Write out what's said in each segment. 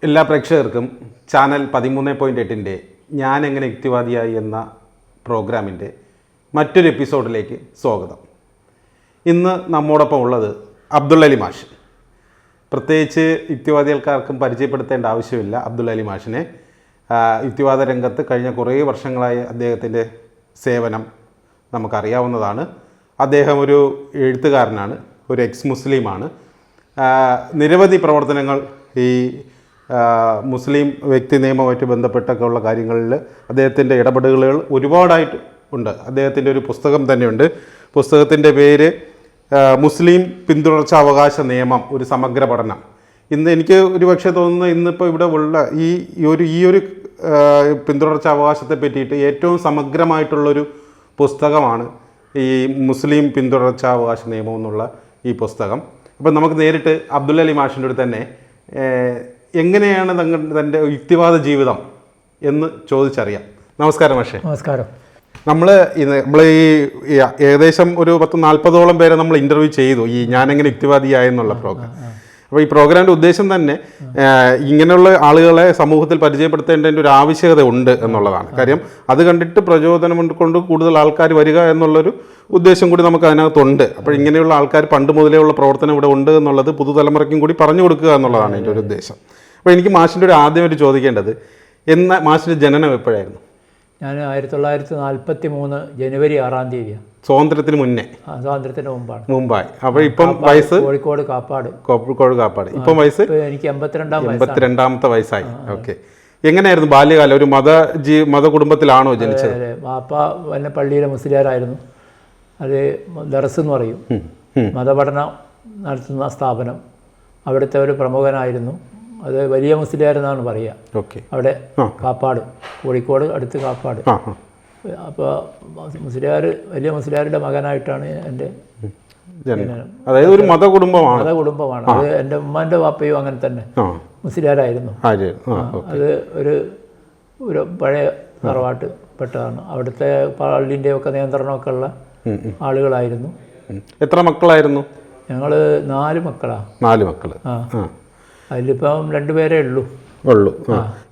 എല്ലാ പ്രേക്ഷകർക്കും ചാനൽ 13.8 ഞാൻ എങ്ങനെ യുക്തിവാദിയായി എന്ന പ്രോഗ്രാമിൻ്റെ മറ്റൊരു എപ്പിസോഡിലേക്ക് സ്വാഗതം. ഇന്ന് നമ്മോടൊപ്പം ഉള്ളത് അബ്ദുൽ അലി മാഷ്. പ്രത്യേകിച്ച് യുക്തിവാദികൾക്കാർക്കും പരിചയപ്പെടുത്തേണ്ട ആവശ്യമില്ല അബ്ദുൽ അലി മാഷിനെ. യുക്തിവാദ രംഗത്ത് കഴിഞ്ഞ കുറേ വർഷങ്ങളായി അദ്ദേഹത്തിൻ്റെ സേവനം നമുക്കറിയാവുന്നതാണ്. അദ്ദേഹം ഒരു എഴുത്തുകാരനാണ്, ഒരു എക്സ് മുസ്ലിമാണ്. നിരവധി പ്രവർത്തനങ്ങൾ ഈ മുസ്ലിം വ്യക്തി നിയമവുമായിട്ട് ബന്ധപ്പെട്ടൊക്കെ ഉള്ള കാര്യങ്ങളിൽ അദ്ദേഹത്തിൻ്റെ ഇടപെടലുകൾ ഒരുപാടായിട്ട് ഉണ്ട്. അദ്ദേഹത്തിൻ്റെ ഒരു പുസ്തകം തന്നെയുണ്ട്. പുസ്തകത്തിൻ്റെ പേര് മുസ്ലിം പിന്തുടർച്ചാ അവകാശ നിയമം, ഒരു സമഗ്ര പഠനം. ഇന്ന് എനിക്ക് ഒരു പക്ഷേ തോന്നുന്നു ഇന്നിപ്പോൾ ഇവിടെ ഉള്ള ഈ ഒരു പിന്തുടർച്ചാ അവകാശത്തെ പറ്റിയിട്ട് ഏറ്റവും സമഗ്രമായിട്ടുള്ളൊരു പുസ്തകമാണ് ഈ മുസ്ലിം പിന്തുടർച്ചാ അവകാശ നിയമം എന്നുള്ള ഈ പുസ്തകം. അപ്പം നമുക്ക് നേരിട്ട് അബ്ദുൽ അലി മാഷിൻ്റെ അടുത്ത് തന്നെ എങ്ങനെയാണ് തൻ്റെ യുക്തിവാദ ജീവിതം എന്ന് ചോദിച്ചറിയാം. നമസ്കാരം മാഷേ. നമസ്കാരം. നമ്മൾ ഈ ഏകദേശം ഒരു 40-40ഓളം പേരെ നമ്മൾ ഇൻ്റർവ്യൂ ചെയ്തു ഈ ഞാനെങ്ങനെ യുക്തിവാദിയായെന്നുള്ള പ്രോഗ്രാം. അപ്പോൾ ഈ പ്രോഗ്രാമിൻ്റെ ഉദ്ദേശം തന്നെ ഇങ്ങനെയുള്ള ആളുകളെ സമൂഹത്തിൽ പരിചയപ്പെടുത്തേണ്ടതിൻ്റെ ഒരു ആവശ്യകത ഉണ്ട് എന്നുള്ളതാണ്. കാര്യം അത് കണ്ടിട്ട് പ്രചോദനം കൊണ്ട് കൂടുതൽ ആൾക്കാർ വരിക എന്നുള്ളൊരു ഉദ്ദേശം കൂടി നമുക്ക് അതിനകത്തുണ്ട്. അപ്പോൾ ഇങ്ങനെയുള്ള ആൾക്കാർ പണ്ട് മുതലേ ഉള്ള പ്രവർത്തനം ഇവിടെ ഉണ്ട് എന്നുള്ളത് പുതുതലമുറയ്ക്കും കൂടി പറഞ്ഞു കൊടുക്കുക എന്നുള്ളതാണ് എൻ്റെ ഒരു ഉദ്ദേശം. അപ്പോൾ എനിക്ക് മാഷിൻ്റെ ഒരു ആദ്യമായിട്ട് ചോദിക്കേണ്ടത്, മാഷിൻ്റെ ജനനം എപ്പോഴായിരുന്നു? ഞാൻ 1943 ജനുവരി 6-ാം തീയതിയാണ്. സ്വാതന്ത്ര്യത്തിന് മുന്നേ? സ്വാതന്ത്ര്യത്തിന് മുമ്പായി. അപ്പോൾ ഇപ്പം വയസ്സ്? കോഴിക്കോട് കാപ്പാട്. ഇപ്പം വയസ്സ്? എനിക്ക് 82ാമത്തെ വയസ്സായി. ഓക്കെ. എങ്ങനെയായിരുന്നു ബാല്യകാലം? ഒരു മത കുടുംബത്തിലാണോ ജനിച്ചത്? വാപ്പ വല്ല പള്ളിയിലെ മുസ്ലിയാരായിരുന്നു. അത് ദർസ് എന്ന് പറയും, മതപഠനം നടത്തുന്ന സ്ഥാപനം. അവിടുത്തെ ഒരു പ്രമുഖനായിരുന്നു. അത് വലിയ മുസ്ലിയാരെന്നാണ് പറയുക. അവിടെ കാപ്പാട്, കോഴിക്കോട് അടുത്ത് കാപ്പാട്. അപ്പോൾ വലിയ മുസ്ലിയാരുടെ മകനായിട്ടാണ് എൻ്റെ ജനനം. അതായത് ഒരു മതകുടുംബമാണ്. അത് എൻ്റെ ഉമ്മാൻ്റെ വാപ്പയും അങ്ങനെ തന്നെ മുസ്ലിയാരായിരുന്നു. അത് ഒരു പഴയ തറവാട്ട് പെട്ടതാണ്. അവിടുത്തെ പള്ളിൻ്റെ ഒക്കെ നിയന്ത്രണമൊക്കെ ഉള്ള ആളുകളായിരുന്നു. എത്ര മക്കളായിരുന്നു? ഞങ്ങൾ 4 മക്കളാണ്. 4 മക്കൾ. അതിലിപ്പം 2 പേരേ ഉള്ളൂ.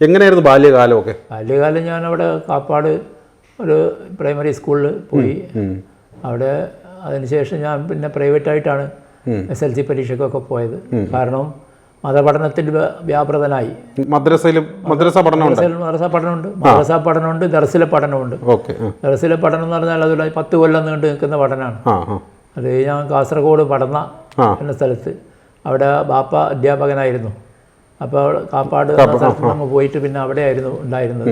എങ്ങനെയായിരുന്നു ബാല്യകാലമൊക്കെ? ബാല്യകാലം ഞാൻ അവിടെ കാപ്പാട് ഒരു പ്രൈമറി സ്കൂളിൽ പോയി. അവിടെ അതിനുശേഷം ഞാൻ പിന്നെ പ്രൈവറ്റായിട്ടാണ് SLC പരീക്ഷയ്ക്കൊക്കെ പോയത്. കാരണം മതപഠനത്തിൽ വ്യാപൃതനായി. മദ്രസ പഠനമുണ്ട്, ദർസിലെ പഠനമുണ്ട്. ദർസിലെ പഠനം എന്ന് പറഞ്ഞാൽ അതിൽ 10 കൊല്ലം നീണ്ടു നിൽക്കുന്ന പഠനമാണ്. അത് ഞാൻ കാസർഗോഡ് പടന്ന എന്ന സ്ഥലത്ത്, അവിടെ ബാപ്പ അധ്യാപകനായിരുന്നു. അപ്പോൾ കാപ്പാട് നമ്മൾ പോയിട്ട് പിന്നെ അവിടെ ആയിരുന്നു ഉണ്ടായിരുന്നത്.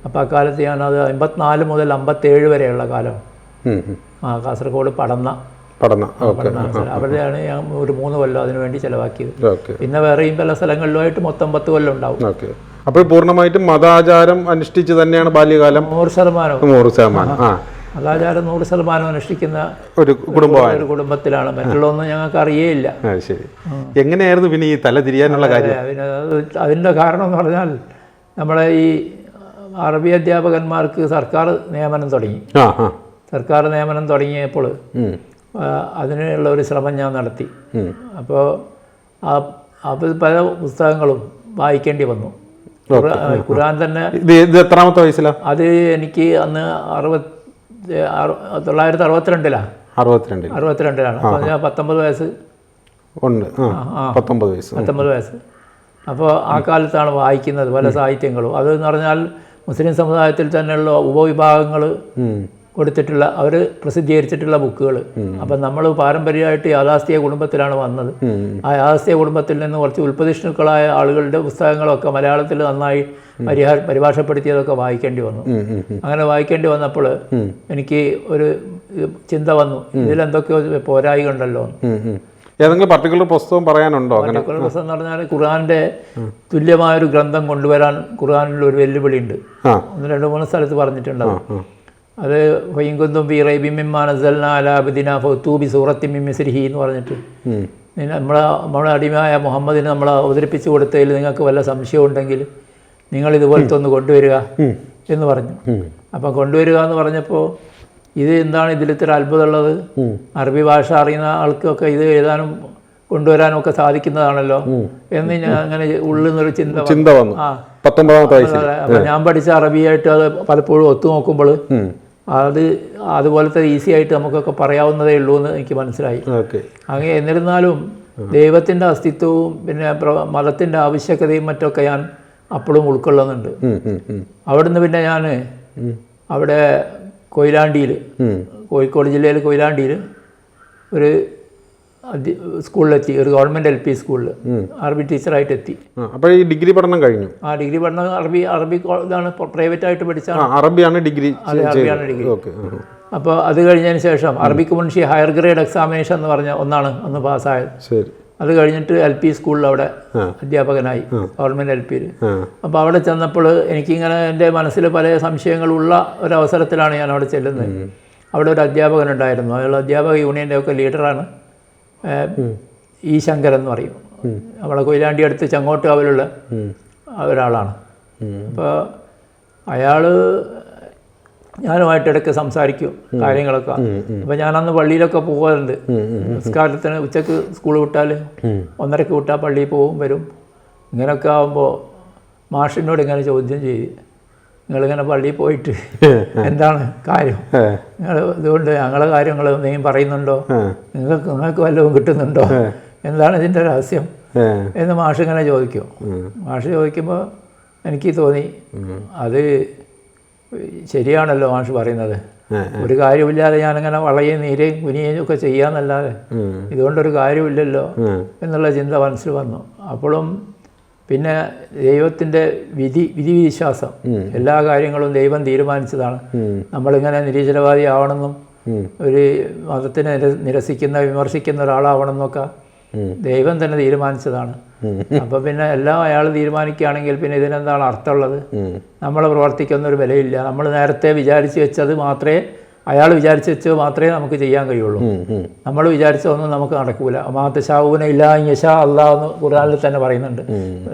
അപ്പോൾ അക്കാലത്ത് ഞാനത് 54 മുതൽ 57 വരെയുള്ള കാലം കാസർഗോഡ് പടന്ന അവിടെയാണ് ഞാൻ ഒരു 3 കൊല്ലം അതിനു വേണ്ടി ചിലവാക്കിയത്. പിന്നെ വേറെയും പല സ്ഥലങ്ങളിലുമായിട്ട് മൊത്തം 10 കൊല്ലം ഉണ്ടാവും. അപ്പോൾ പൂർണ്ണമായിട്ടും മതാചാരം അനുഷ്ഠിച്ച് തന്നെയാണ് ബാല്യകാലം? 100%. മതാചാരം 100% അനുഷ്ഠിക്കുന്ന ഒരു കുടുംബത്തിലാണ്. മറ്റുള്ളതൊന്നും ഞങ്ങൾക്ക് അറിയേയില്ല. ശരി. എങ്ങനെയായിരുന്നു പിന്നെ ഈ തല തിരിയാനുള്ള കാര്യം? അതിൻ്റെ കാരണം എന്ന് പറഞ്ഞാൽ നമ്മളെ ഈ അറബി അധ്യാപകന്മാർക്ക് സർക്കാർ നിയമനം തുടങ്ങിയപ്പോൾ അതിനുള്ള ഒരു ശ്രമം ഞാൻ നടത്തി. അപ്പോൾ പല പുസ്തകങ്ങളും വായിക്കേണ്ടി വന്നു. ഖുർആൻ തന്നെ. എത്രാമത്തെ വയസ്സിലാണ്? അത് എനിക്ക് അന്ന് 1962-ലാണ്. 62-ലാണ്. അപ്പോൾ ഞാൻ 19 വയസ്സ്. 19 വയസ്സ്. അപ്പോൾ ആ കാലത്താണ് വായിക്കുന്നത് പല സാഹിത്യങ്ങളും. അതെന്ന് പറഞ്ഞാൽ മുസ്ലിം സമുദായത്തിൽ തന്നെയുള്ള ഉപവിഭാഗങ്ങൾ കൊടുത്തിട്ടുള്ള, അവർ പ്രസിദ്ധീകരിച്ചിട്ടുള്ള ബുക്കുകൾ. അപ്പം നമ്മൾ പാരമ്പര്യമായിട്ട് യാഥാസ്ഥിക കുടുംബത്തിലാണ് വന്നത്. ആ യാഥാസ്ഥിക കുടുംബത്തിൽ നിന്ന് കുറച്ച് ഉൽപ്പതിഷ്ണുക്കളായ ആളുകളുടെ പുസ്തകങ്ങളൊക്കെ മലയാളത്തിൽ നന്നായി പരിഭാഷപ്പെടുത്തിയതൊക്കെ വായിക്കേണ്ടി വന്നു. അങ്ങനെ വായിക്കേണ്ടി വന്നപ്പോൾ എനിക്ക് ഒരു ചിന്ത വന്നു, ഇതിലെന്തൊക്കെയോ പോരായികണ്ടല്ലോ. ഏതെങ്കിലും പർട്ടിക്കുലർ പുസ്തകം പറയാനുണ്ടോ? പർട്ടിക്കുലർ പുസ്തകം എന്ന് പറഞ്ഞാൽ ഖുർആന്റെ തുല്യമായൊരു ഗ്രന്ഥം കൊണ്ടുവരാൻ ഖുർആനിൽ ഒരു വെല്ലുവിളിയുണ്ട്. 1-2-3 സ്ഥലത്ത് പറഞ്ഞിട്ടുണ്ട്. അത് ഹൊയ്യങ്കുന്തും ബി റൈബിമിമാനസൽന അലാബിദിന ഫൗത്തൂബി സൂറത്തി മിമിസ്രിഹി എന്ന് പറഞ്ഞിട്ട്, നമ്മളെ അടിമയായ മുഹമ്മദിന് നമ്മൾ അവതരിപ്പിച്ചു കൊടുത്തതിൽ നിങ്ങൾക്ക് വല്ല സംശയം ഉണ്ടെങ്കിൽ നിങ്ങൾ ഇതുപോലത്തെ ഒന്ന് കൊണ്ടുവരിക എന്ന് പറഞ്ഞു. അപ്പം കൊണ്ടുവരിക എന്ന് പറഞ്ഞപ്പോൾ ഇത് എന്താണ് ഇതിൽ ഇത്ര അത്ഭുതമുള്ളത്? അറബി ഭാഷ അറിയുന്ന ആൾക്കൊക്കെ ഇത് എഴുതാനും കൊണ്ടുവരാനൊക്കെ സാധിക്കുന്നതാണല്ലോ എന്ന് ഞാൻ അങ്ങനെ ഉള്ളിൽ നിന്നൊരു ചിന്ത വന്നു. 19ാമത്തെ വയസ്സിൽ അപ്പം ഞാൻ പഠിച്ച അറബിയായിട്ട് അത് പലപ്പോഴും ഒത്തു നോക്കുമ്പോൾ അതുപോലത്തെ ഈസി ആയിട്ട് നമുക്കൊക്കെ പറയാവുന്നതേ ഉള്ളൂ എന്ന് എനിക്ക് മനസ്സിലായി. അങ്ങനെ എന്നിരുന്നാലും ദൈവത്തിൻ്റെ അസ്തിത്വവും പിന്നെ മതത്തിൻ്റെ ആവശ്യകതയും മറ്റൊക്കെ ഞാൻ അപ്പോഴും ഉൾക്കൊള്ളുന്നുണ്ട്. അവിടുന്ന് പിന്നെ ഞാൻ അവിടെ കൊയിലാണ്ടിയിൽ, കോഴിക്കോട് ജില്ലയിൽ കൊയിലാണ്ടിയിൽ ഒരു സ്കൂളിലെത്തി, ഒരു ഗവൺമെൻറ് LP സ്കൂളിൽ അറബി ടീച്ചറായിട്ട് എത്തി. അപ്പോൾ ഈ ഡിഗ്രി പഠനം കഴിഞ്ഞു? ഡിഗ്രി പഠനം അറബി ഇതാണ്, പ്രൈവറ്റായിട്ട് പഠിച്ചാണ്. അറബിയാണ് ഡിഗ്രി? അറബിയാണ് ഡിഗ്രി. അപ്പോൾ അത് കഴിഞ്ഞതിന് ശേഷം Arabic Munshi higher grade examination എന്ന് പറഞ്ഞ ഒന്ന് പാസ്സായത്. അത് കഴിഞ്ഞിട്ട് LP സ്കൂളിൽ അവിടെ അധ്യാപകനായി, ഗവൺമെൻറ് LPയിൽ. അപ്പോൾ അവിടെ ചെന്നപ്പോൾ എനിക്കിങ്ങനെ എൻ്റെ മനസ്സിൽ പല സംശയങ്ങളുള്ള ഒരവസരത്തിലാണ് ഞാൻ അവിടെ ചെല്ലുന്നത്. അവിടെ ഒരു അധ്യാപകനുണ്ടായിരുന്നു. അയാൾ അധ്യാപക യൂണിയൻ്റെ ഒക്കെ ലീഡറാണ്, E. ശങ്കരൻ എന്ന് പറയും. നമ്മളെ കൊയിലാണ്ടി അടുത്ത് ചങ്ങോട്ടുകാവിലുള്ള ഒരാളാണ്. അപ്പോൾ അയാൾ ഞാനുമായിട്ട് ഇടയ്ക്ക് സംസാരിക്കും കാര്യങ്ങളൊക്കെ. അപ്പോൾ ഞാനന്ന് പള്ളിയിലൊക്കെ പോകാറുണ്ട്. നിസ്കാരത്തിന് ഉച്ചക്ക് സ്കൂൾ വിട്ടാൽ 1:30 വിട്ടാൽ പള്ളിയിൽ പോകും വരും. ഇങ്ങനെയൊക്കെ ആകുമ്പോൾ മാഷിനോട് ഇങ്ങനെ ചോദ്യം ചെയ്യും, നിങ്ങളിങ്ങനെ പള്ളിയിൽ പോയിട്ട് എന്താണ് കാര്യം, നിങ്ങൾ ഇതുകൊണ്ട് ഞങ്ങളെ കാര്യങ്ങൾ എന്തെങ്കിലും പറയുന്നുണ്ടോ, നിങ്ങൾക്ക് വല്ലതും കിട്ടുന്നുണ്ടോ, എന്താണ് ഇതിൻ്റെ രഹസ്യം എന്ന് മാഷ് ഇങ്ങനെ ചോദിക്കും. മാഷ് ചോദിക്കുമ്പോൾ എനിക്ക് തോന്നി അത് ശരിയാണല്ലോ മാഷ് പറയുന്നത്. ഒരു കാര്യമില്ലാതെ ഞാനിങ്ങനെ വളയും നീരയും കുനിയും ഒക്കെ ചെയ്യാന്നല്ലാതെ ഇതുകൊണ്ടൊരു കാര്യമില്ലല്ലോ എന്നുള്ള ചിന്ത മനസ്സിൽ വന്നു. അപ്പോഴും പിന്നെ ദൈവത്തിൻ്റെ വിധിവിശ്വാസം, എല്ലാ കാര്യങ്ങളും ദൈവം തീരുമാനിച്ചതാണ്. നമ്മളിങ്ങനെ നിരീശ്വരവാദി ആവണമെന്നും ഒരു മതത്തിനെ വിമർശിക്കുന്ന ഒരാളാവണമെന്നൊക്കെ ദൈവം തന്നെ തീരുമാനിച്ചതാണ്. അപ്പോൾ പിന്നെ എല്ലാം അയാൾ തീരുമാനിക്കുകയാണെങ്കിൽ പിന്നെ ഇതിനെന്താണ് അർത്ഥമുള്ളത്? നമ്മൾ പ്രവർത്തിക്കുന്നൊരു വിലയില്ല. നമ്മൾ നേരത്തെ വിചാരിച്ച് വെച്ചത് മാത്രമേ, അയാൾ വിചാരിച്ച് വെച്ചത് മാത്രമേ നമുക്ക് ചെയ്യാൻ കഴിയുള്ളൂ. നമ്മൾ വിചാരിച്ചതൊന്നും നമുക്ക് നടക്കൂല. മാതശാവൂന ഇല്ലാ യശാ അല്ലാഹ് എന്ന് ഖുർആനിൽ തന്നെ പറയുന്നുണ്ട്.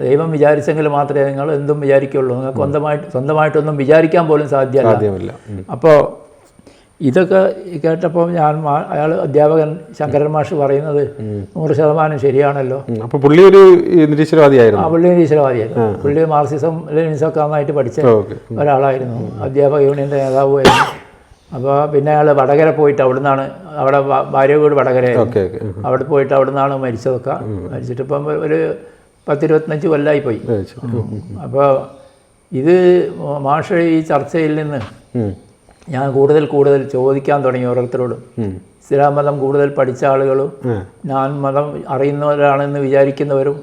ദൈവം വിചാരിച്ചെങ്കിൽ മാത്രമേ നിങ്ങൾ എന്തും വിചാരിക്കുള്ളൂ. നിങ്ങൾക്ക് സ്വന്തമായിട്ടൊന്നും വിചാരിക്കാൻ പോലും സാധ്യമല്ല. അപ്പോൾ ഇതൊക്കെ കേട്ടപ്പോൾ അയാൾ അധ്യാപകൻ ശങ്കരൻ മാഷ് പറയുന്നത് 100% ശരിയാണല്ലോ. അപ്പോൾ പുള്ളി ഒരു നിരീശ്വരവാദിയായിരുന്നു? പുള്ളി നിരീശ്വരവാദിയായിരുന്നു. പുള്ളി മാർക്സിസം ലെനിനിസമൊക്കെ നന്നായിട്ട് പഠിച്ച ഒരാളായിരുന്നു, അധ്യാപക യൂണിയൻ്റെ നേതാവുമായിരുന്നു. അപ്പോൾ പിന്നെ അയാൾ വടകര പോയിട്ട് അവിടുന്നാണ്, അവിടെ ഭാര്യ വീട് വടകരയായിരുന്നു, അവിടെ പോയിട്ട് അവിടുന്നാണ് മരിച്ചതൊക്കെ. മരിച്ചിട്ടിപ്പം ഒരു 10-25 കൊല്ലമായി പോയി. അപ്പോൾ ഇത് മാഷ് ഈ ചർച്ചയിൽ നിന്ന് ഞാൻ കൂടുതൽ ചോദിക്കാൻ തുടങ്ങി ഓരോരുത്തരോടും. ഇസ്ലാം മതം കൂടുതൽ പഠിച്ച ആളുകളും ഞാൻ മതം അറിയുന്നവരാണെന്ന് വിചാരിക്കുന്നവരും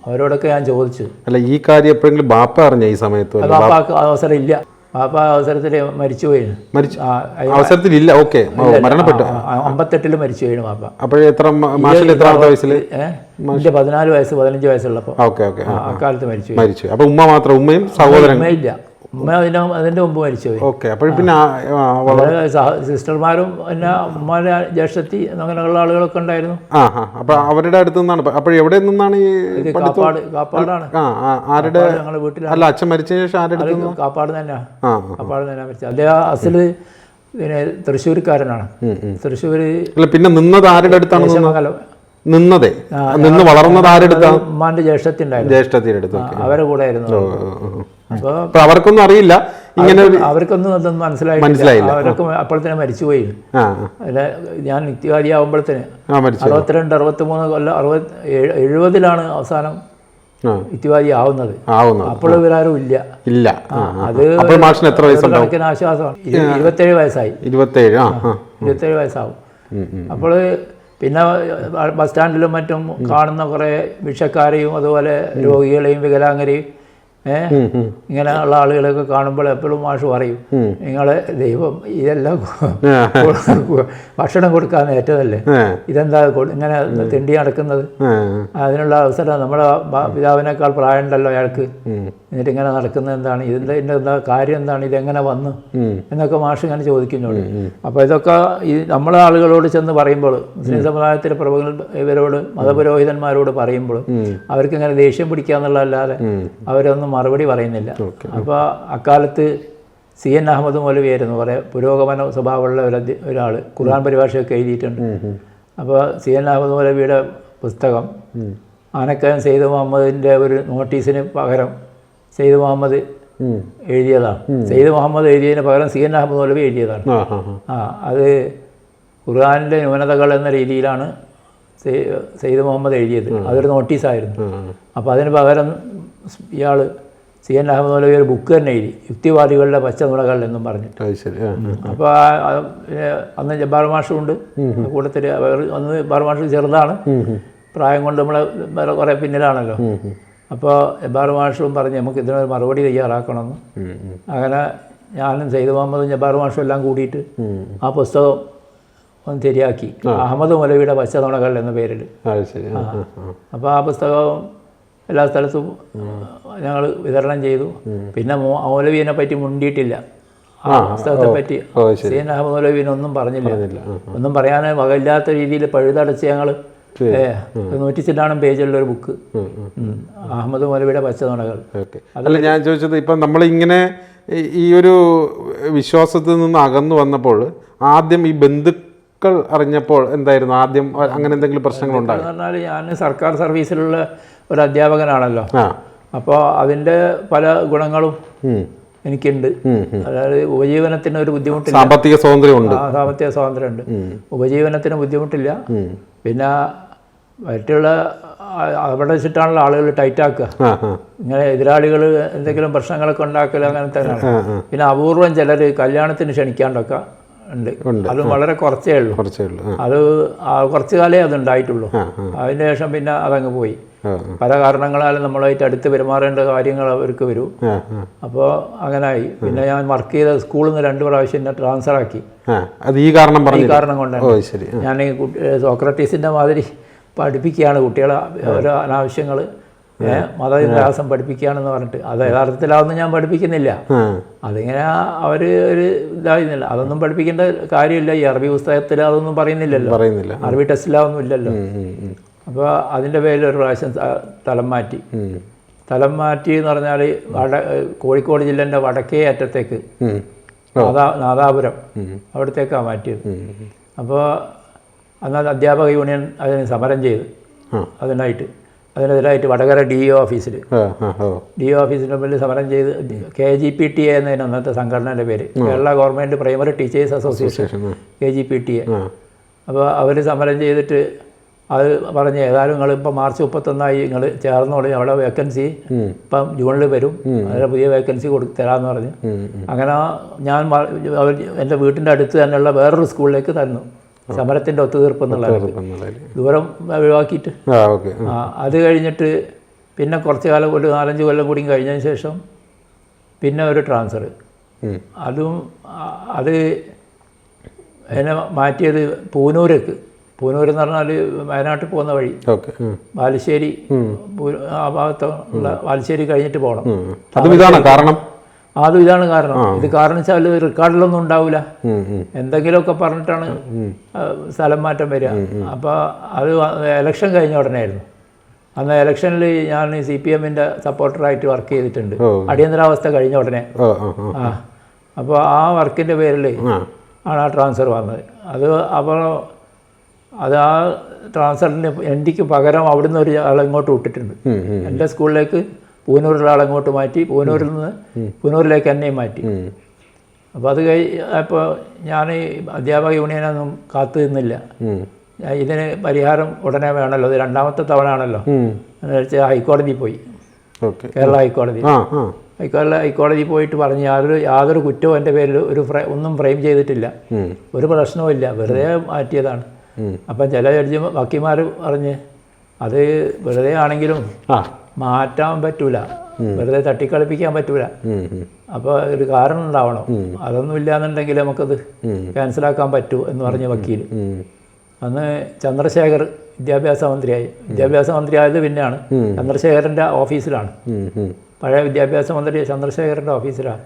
അവരോടൊക്കെ ഞാൻ ചോദിച്ചു. അല്ല, ഈ കാര്യം എപ്പോഴെങ്കിലും ബാപ്പ അറിഞ്ഞ? ഈ സമയത്ത് ബാപ്പാക്ക് അവസരം ഇല്ല. ബാപ്പ അവസരത്തിൽ മരിച്ചുപോയി. അവസരത്തിലില്ല. ഓക്കെ, മരണപ്പെട്ടു. 58 മരിച്ചു പോയി ബാപ്പ. അപ്പോഴേ എത്രാമത്തെ വയസ്സിൽ? 14 വയസ്സ് 15 വയസ്സുള്ളപ്പോൾ അക്കാലത്ത് മരിച്ചു. അപ്പൊ ഉമ്മ മാത്രം? ഉമ്മയും സഹോദരൻ? ഉമ്മയില്ല, ഉമ്മ അതിൻ്റെ മുമ്പ് മരിച്ചുപോയി. ഓക്കെ. അപ്പോൾ പിന്നെ സിസ്റ്റർമാരും പിന്നെ ഉമ്മാരുടെ ജ്യേഷ്ഠത്തി അങ്ങനെയുള്ള ആളുകളൊക്കെ ഉണ്ടായിരുന്നു. അപ്പോൾ അവരുടെ അടുത്ത് നിന്നാണ്? അപ്പോൾ എവിടെ നിന്നാണ് ഈ? കാപ്പാടാണ്. ആരുടെ? ഞങ്ങളുടെ വീട്ടിൽ. അല്ല, അച്ഛൻ മരിച്ചതിന് ശേഷം ആരുടെ? കാപ്പാട് തന്നെയാണ്. കാപ്പാട് തന്നെ മരിച്ചത്. അദ്ദേഹം അസല് പിന്നെ തൃശ്ശൂർക്കാരനാണ്. തൃശ്ശൂർ. പിന്നെ നിന്നത് ആരുടെ അടുത്താണ്? നിന്ന് വളർന്നത് ആരുടെ അടുത്താണ്? ഉമ്മാന്റെ ജ്യേഷ്ഠത്തിന്റെ അടുത്ത്. അവരെ കൂടെ ആയിരുന്നു. അപ്പോൾ അവർക്കൊന്നും അറിയില്ല ഇങ്ങനെ? അവർക്കൊന്നും അതൊന്നും മനസ്സിലായില്ല. അവരൊക്കെ അപ്പോഴത്തേനെ മരിച്ചുപോയി. ഞാൻ നിത്യവാദിയാവുമ്പോഴത്തേന് 62, 63 കൊല്ലം 70ലാണ് അവസാനം നിത്യവാദി ആവുന്നത്. അപ്പോൾ ഇവരാരും ഇല്ല. അത് കണക്കിന് ആശ്വാസമാണ്. 27 വയസ്സായി. 27 വയസ്സാവും. അപ്പോൾ പിന്നെ ബസ് സ്റ്റാൻഡിലും മറ്റും കാണുന്ന കുറേ ഭിക്ഷക്കാരെയും അതുപോലെ രോഗികളെയും വികലാംഗരെയും ഇങ്ങനെയുള്ള ആളുകളൊക്കെ കാണുമ്പോൾ എപ്പോഴും മാഷ് പറയും, നിങ്ങളെ ദൈവം ഇതെല്ലാം ഭക്ഷണം കൊടുക്കാൻ ഏറ്റതല്ലേ, ഇതെന്താ ഇങ്ങനെ തിണ്ടി നടക്കുന്നത്? അതിനുള്ള അവസരം നമ്മുടെ പിതാവിനേക്കാൾ പ്രായമുണ്ടല്ലോ അയാൾക്ക്, എന്നിട്ട് ഇങ്ങനെ നടക്കുന്നത് എന്താണ്? ഇതിൻ്റെ എന്താ കാര്യം എന്താണ്? ഇതെങ്ങനെ വന്നു എന്നൊക്കെ മാഷ് ഇങ്ങനെ ചോദിക്കുന്നോട്. അപ്പോൾ ഇതൊക്കെ ഈ നമ്മളെ ആളുകളോട് ചെന്ന് പറയുമ്പോൾ, മുസ്ലിം സമുദായത്തിലെ ഇവരോട് മതപുരോഹിതന്മാരോട് പറയുമ്പോൾ അവർക്ക് ഇങ്ങനെ ദേഷ്യം പിടിക്കാന്നുള്ളതല്ലാതെ അവരൊന്നും മറുപടി പറയുന്നില്ല. അപ്പോൾ അക്കാലത്ത് CN അഹമ്മദ് മൗലവിയായിരുന്നു, കുറേ പുരോഗമന സ്വഭാവമുള്ള ഒരാൾ, ഖുർആൻ പരിഭാഷയൊക്കെ എഴുതിയിട്ടുണ്ട്. അപ്പോൾ CN അഹമ്മദ് മൗലവിയുടെ പുസ്തകം ആനക്കയം സെയ്ദ് മുഹമ്മദിൻ്റെ ഒരു നോട്ടീസിന് പകരം സെയ്ദ് മുഹമ്മദ് എഴുതിയതാണ്. സെയ്ദ് മുഹമ്മദ് എഴുതിയതിന് പകരം സി എൻ അഹമ്മദ് മൗലവി എഴുതിയതാണ്. അത് ഖുർആനിലെ ന്യൂനതകൾ എന്ന രീതിയിലാണ് സെയ്ദ് മുഹമ്മദ് എഴുതിയത്. അതൊരു നോട്ടീസായിരുന്നു. അപ്പോൾ അതിന് പകരം ഇയാൾ സി എൻ അഹമ്മദ് മൗലവി ഒരു ബുക്ക് തന്നെ എഴുതി, യുക്തിവാദികളുടെ പച്ചനുണകൾ എന്നും പറഞ്ഞിട്ട്. അപ്പോൾ അന്ന് ജബ്ബാർ മാഷുണ്ട് കൂട്ടത്തിൽ. അന്ന് ജബ്ബാർ മാഷ് ചെറുതാണ്, പ്രായം കൊണ്ട് നമ്മളെ കുറേ പിന്നിലാണല്ലോ. അപ്പോൾ ജബ്ബാർ മാഷും പറഞ്ഞ് നമുക്ക് ഇതിനൊരു മറുപടി തയ്യാറാക്കണമെന്ന്. അങ്ങനെ ഞാനും സെയ്ദ് മുഹമ്മദും ജബ്ബാർ മാഷും എല്ലാം കൂടിയിട്ട് ആ പുസ്തകം ഒന്ന് ശരിയാക്കി, അഹമ്മദ് മൗലവിയുടെ പച്ചനുണകൾ എന്ന പേരിൽ. അപ്പോൾ ആ പുസ്തകം എല്ലാ സ്ഥലത്തും ഞങ്ങൾ വിതരണം ചെയ്തു. പിന്നെ മൗലവിയെ പറ്റി മുണ്ടിയിട്ടില്ല, ആ പുസ്തകത്തെ പറ്റി സി എൻ അഹമ്മദ് മൗലവിനൊന്നും പറഞ്ഞില്ല. ഒന്നും പറയാൻ വകയില്ലാത്ത രീതിയിൽ പഴുതടച്ച് ഞങ്ങൾ 100 പേജുള്ളൊരു ബുക്ക്, അഹമ്മദ് മൗലവിയുടെ പച്ചനുണകൾ. അതല്ല ഞാൻ ചോദിച്ചത്, ഇപ്പം നമ്മളിങ്ങനെ ഈ ഒരു വിശ്വാസത്തിൽ നിന്ന് അകന്നു വന്നപ്പോൾ ആദ്യം ഈ ബന്ധുക്കൾ അറിഞ്ഞപ്പോൾ എന്തായിരുന്നു ആദ്യം അങ്ങനെ എന്തെങ്കിലും പ്രശ്നങ്ങളുണ്ടായി? പറഞ്ഞാൽ ഞാൻ സർക്കാർ സർവീസിലുള്ള ഒരു അധ്യാപകനാണല്ലോ. അപ്പോൾ അതിൻ്റെ പല ഗുണങ്ങളും എനിക്കുണ്ട്. അതായത് ഉപജീവനത്തിന് ഒരു ബുദ്ധിമുട്ടില്ല, സാമ്പത്തിക സ്വാതന്ത്ര്യമുണ്ട്. സാമ്പത്തിക സ്വാതന്ത്ര്യമുണ്ട്, ഉപജീവനത്തിന് ബുദ്ധിമുട്ടില്ല. പിന്നെ മറ്റുള്ള അവിടെ വെച്ചിട്ടാണല്ലോ ആളുകൾ ടൈറ്റാക്കുക. ഇങ്ങനെ എതിരാളികൾ എന്തെങ്കിലും പ്രശ്നങ്ങളൊക്കെ ഉണ്ടാക്കൽ അങ്ങനെ തന്നെയാണ്. പിന്നെ അപൂർവം ചിലർ കല്യാണത്തിന് ക്ഷണിക്കാണ്ടൊക്കെ ഉണ്ട്. അത് വളരെ കുറച്ചേ ഉള്ളൂ. അത് കുറച്ചു കാലേ അതുണ്ടായിട്ടുള്ളൂ. അതിന് ശേഷം പിന്നെ അതങ്ങ് പോയി. പല കാരണങ്ങളാലും നമ്മളായിട്ട് അടുത്ത് പെരുമാറേണ്ട കാര്യങ്ങൾ അവർക്ക് വരും. അപ്പോൾ അങ്ങനായി. പിന്നെ ഞാൻ വർക്ക് ചെയ്ത സ്കൂളിൽ നിന്ന് 2 പ്രാവശ്യം എന്നെ ട്രാൻസ്ഫർ ആക്കി. ഈ കാരണം കൊണ്ടാണ് ഞാൻ സോക്രട്ടീസിൻ്റെ മാതിരി പഠിപ്പിക്കുകയാണ് കുട്ടികളെ ഓരോ അനാവശ്യങ്ങൾ, മതവിലാസം പഠിപ്പിക്കുകയാണെന്ന് പറഞ്ഞിട്ട്. അത് യഥാർത്ഥത്തിൽ അതൊന്നും ഞാൻ പഠിപ്പിക്കുന്നില്ല. അതിങ്ങനെ അവർ ഒരു ഇതായിരുന്നില്ല. അതൊന്നും പഠിപ്പിക്കേണ്ട കാര്യമില്ല. ഈ അറബി പുസ്തകത്തിൽ അതൊന്നും പറയുന്നില്ലല്ലോ, അറബി ടെസ്റ്റിലൊന്നും ഇല്ലല്ലോ. അപ്പോൾ അതിൻ്റെ പേരിൽ ഒരു പ്രാവശ്യം സ്ഥലം മാറ്റി. സ്ഥലം മാറ്റി എന്ന് പറഞ്ഞാൽ കോഴിക്കോട് ജില്ലേൻ്റെ വടക്കേ അറ്റത്തേക്ക് നാദാപുരം അവിടത്തേക്കാണ് മാറ്റിയത്. അപ്പോൾ അന്ന് അധ്യാപക യൂണിയൻ അതിന് സമരം ചെയ്ത് അതിനെതിരായിട്ട് വടകര DO ഓഫീസിൽ DO മുമ്പിൽ സമരം ചെയ്ത് KGPTA എന്നതിന് അന്നത്തെ സംഘടനയുടെ പേര്, Kerala government primary teachers association, KGPTA. അപ്പോൾ അവർ സമരം ചെയ്തിട്ട് അത് പറഞ്ഞ് ഏതായാലും നിങ്ങൾ ഇപ്പോൾ മാർച്ച് 31 നിങ്ങൾ ചേർന്നോളി, അവിടെ വേക്കൻസി ഇപ്പം ജൂണിൽ വരും, അതിന് പുതിയ വേക്കൻസി തരാമെന്ന് പറഞ്ഞ്. അങ്ങനെ ഞാൻ എൻ്റെ വീട്ടിൻ്റെ അടുത്ത് തന്നെയുള്ള വേറൊരു സ്കൂളിലേക്ക് തന്നു, സമരത്തിൻ്റെ ഒത്തുതീർപ്പ് എന്നുള്ള ദൂരം ഒഴിവാക്കിയിട്ട്. അത് കഴിഞ്ഞിട്ട് പിന്നെ കുറച്ച് കാലം കൊണ്ട് 4-5 കൊല്ലം കൂടി കഴിഞ്ഞതിന് ശേഷം പിന്നെ ഒരു ട്രാൻസ്ഫർ. അത് എന്നെ മാറ്റിയത് പൂനൂരേക്ക്. പൂനൂർ എന്ന് പറഞ്ഞാൽ വയനാട്ടിൽ പോകുന്ന വഴി, ബാലുശ്ശേരി ആ ഭാഗത്തുള്ള ബാലുശ്ശേരി കഴിഞ്ഞിട്ട് പോകണം. അതും ഇതാണ് കാരണം. ഇത് കാരണം വെച്ചാൽ റെക്കോർഡിലൊന്നും ഉണ്ടാവില്ല, എന്തെങ്കിലുമൊക്കെ പറഞ്ഞിട്ടാണ് സ്ഥലം മാറ്റം വരിക. അപ്പോൾ അത് ഇലക്ഷൻ കഴിഞ്ഞ ഉടനെ ആയിരുന്നു. അന്ന് ഇലക്ഷനിൽ ഞാൻ CPM-ൻ്റെ സപ്പോർട്ടറായിട്ട് വർക്ക് ചെയ്തിട്ടുണ്ട്, അടിയന്തരാവസ്ഥ കഴിഞ്ഞ ഉടനെ. അപ്പോൾ ആ വർക്കിൻ്റെ പേരിൽ ആണ് ആ ട്രാൻസ്ഫർ വന്നത്. അത് ആ ട്രാൻസ്ഫറിന് എനിക്ക് പകരം അവിടുന്ന് ഒരു ആളെ ഇങ്ങോട്ട് വിട്ടിട്ടുണ്ട്. എൻ്റെ സ്കൂളിലേക്ക് പൂനൂരിലുള്ള ആളെ ഇങ്ങോട്ട് മാറ്റി, പൂനൂരിൽ നിന്ന് പൂനൂരിലേക്ക് എന്നെയും മാറ്റി. അപ്പോൾ അത് അപ്പോൾ ഞാൻ അധ്യാപക യൂണിയനൊന്നും കാത്തു നിന്നില്ല. ഇതിന് പരിഹാരം ഉടനെ വേണമല്ലോ, ഇത് 2ാമത്തെ തവണ ആണല്ലോ. ഹൈക്കോടതിയിൽ പോയി, കേരള ഹൈക്കോടതി പോയിട്ട് പറഞ്ഞ് യാതൊരു കുറ്റവും എൻ്റെ പേരിൽ ഒന്നും ഫ്രെയിം ചെയ്തിട്ടില്ല, ഒരു പ്രശ്നവും ഇല്ല, വെറുതെ മാറ്റിയതാണ്. അപ്പം ചില വക്കീൽമാർ പറഞ്ഞ് അത് വെറുതെ ആണെങ്കിലും മാറ്റാൻ പറ്റൂല, വെറുതെ തട്ടിക്കളിപ്പിക്കാൻ പറ്റൂല, അപ്പോൾ ഒരു കാരണം ഉണ്ടാവണം, അതൊന്നും ഇല്ലാന്നുണ്ടെങ്കിൽ നമുക്കത് ക്യാൻസലാക്കാൻ പറ്റൂ എന്ന് പറഞ്ഞ വക്കീൽ. അന്ന് ചന്ദ്രശേഖർ വിദ്യാഭ്യാസ മന്ത്രിയായത് പിന്നെയാണ്, ചന്ദ്രശേഖരൻ്റെ ഓഫീസിലാണ്, പഴയ വിദ്യാഭ്യാസ മന്ത്രി ചന്ദ്രശേഖരൻ്റെ ഓഫീസിലാണ്.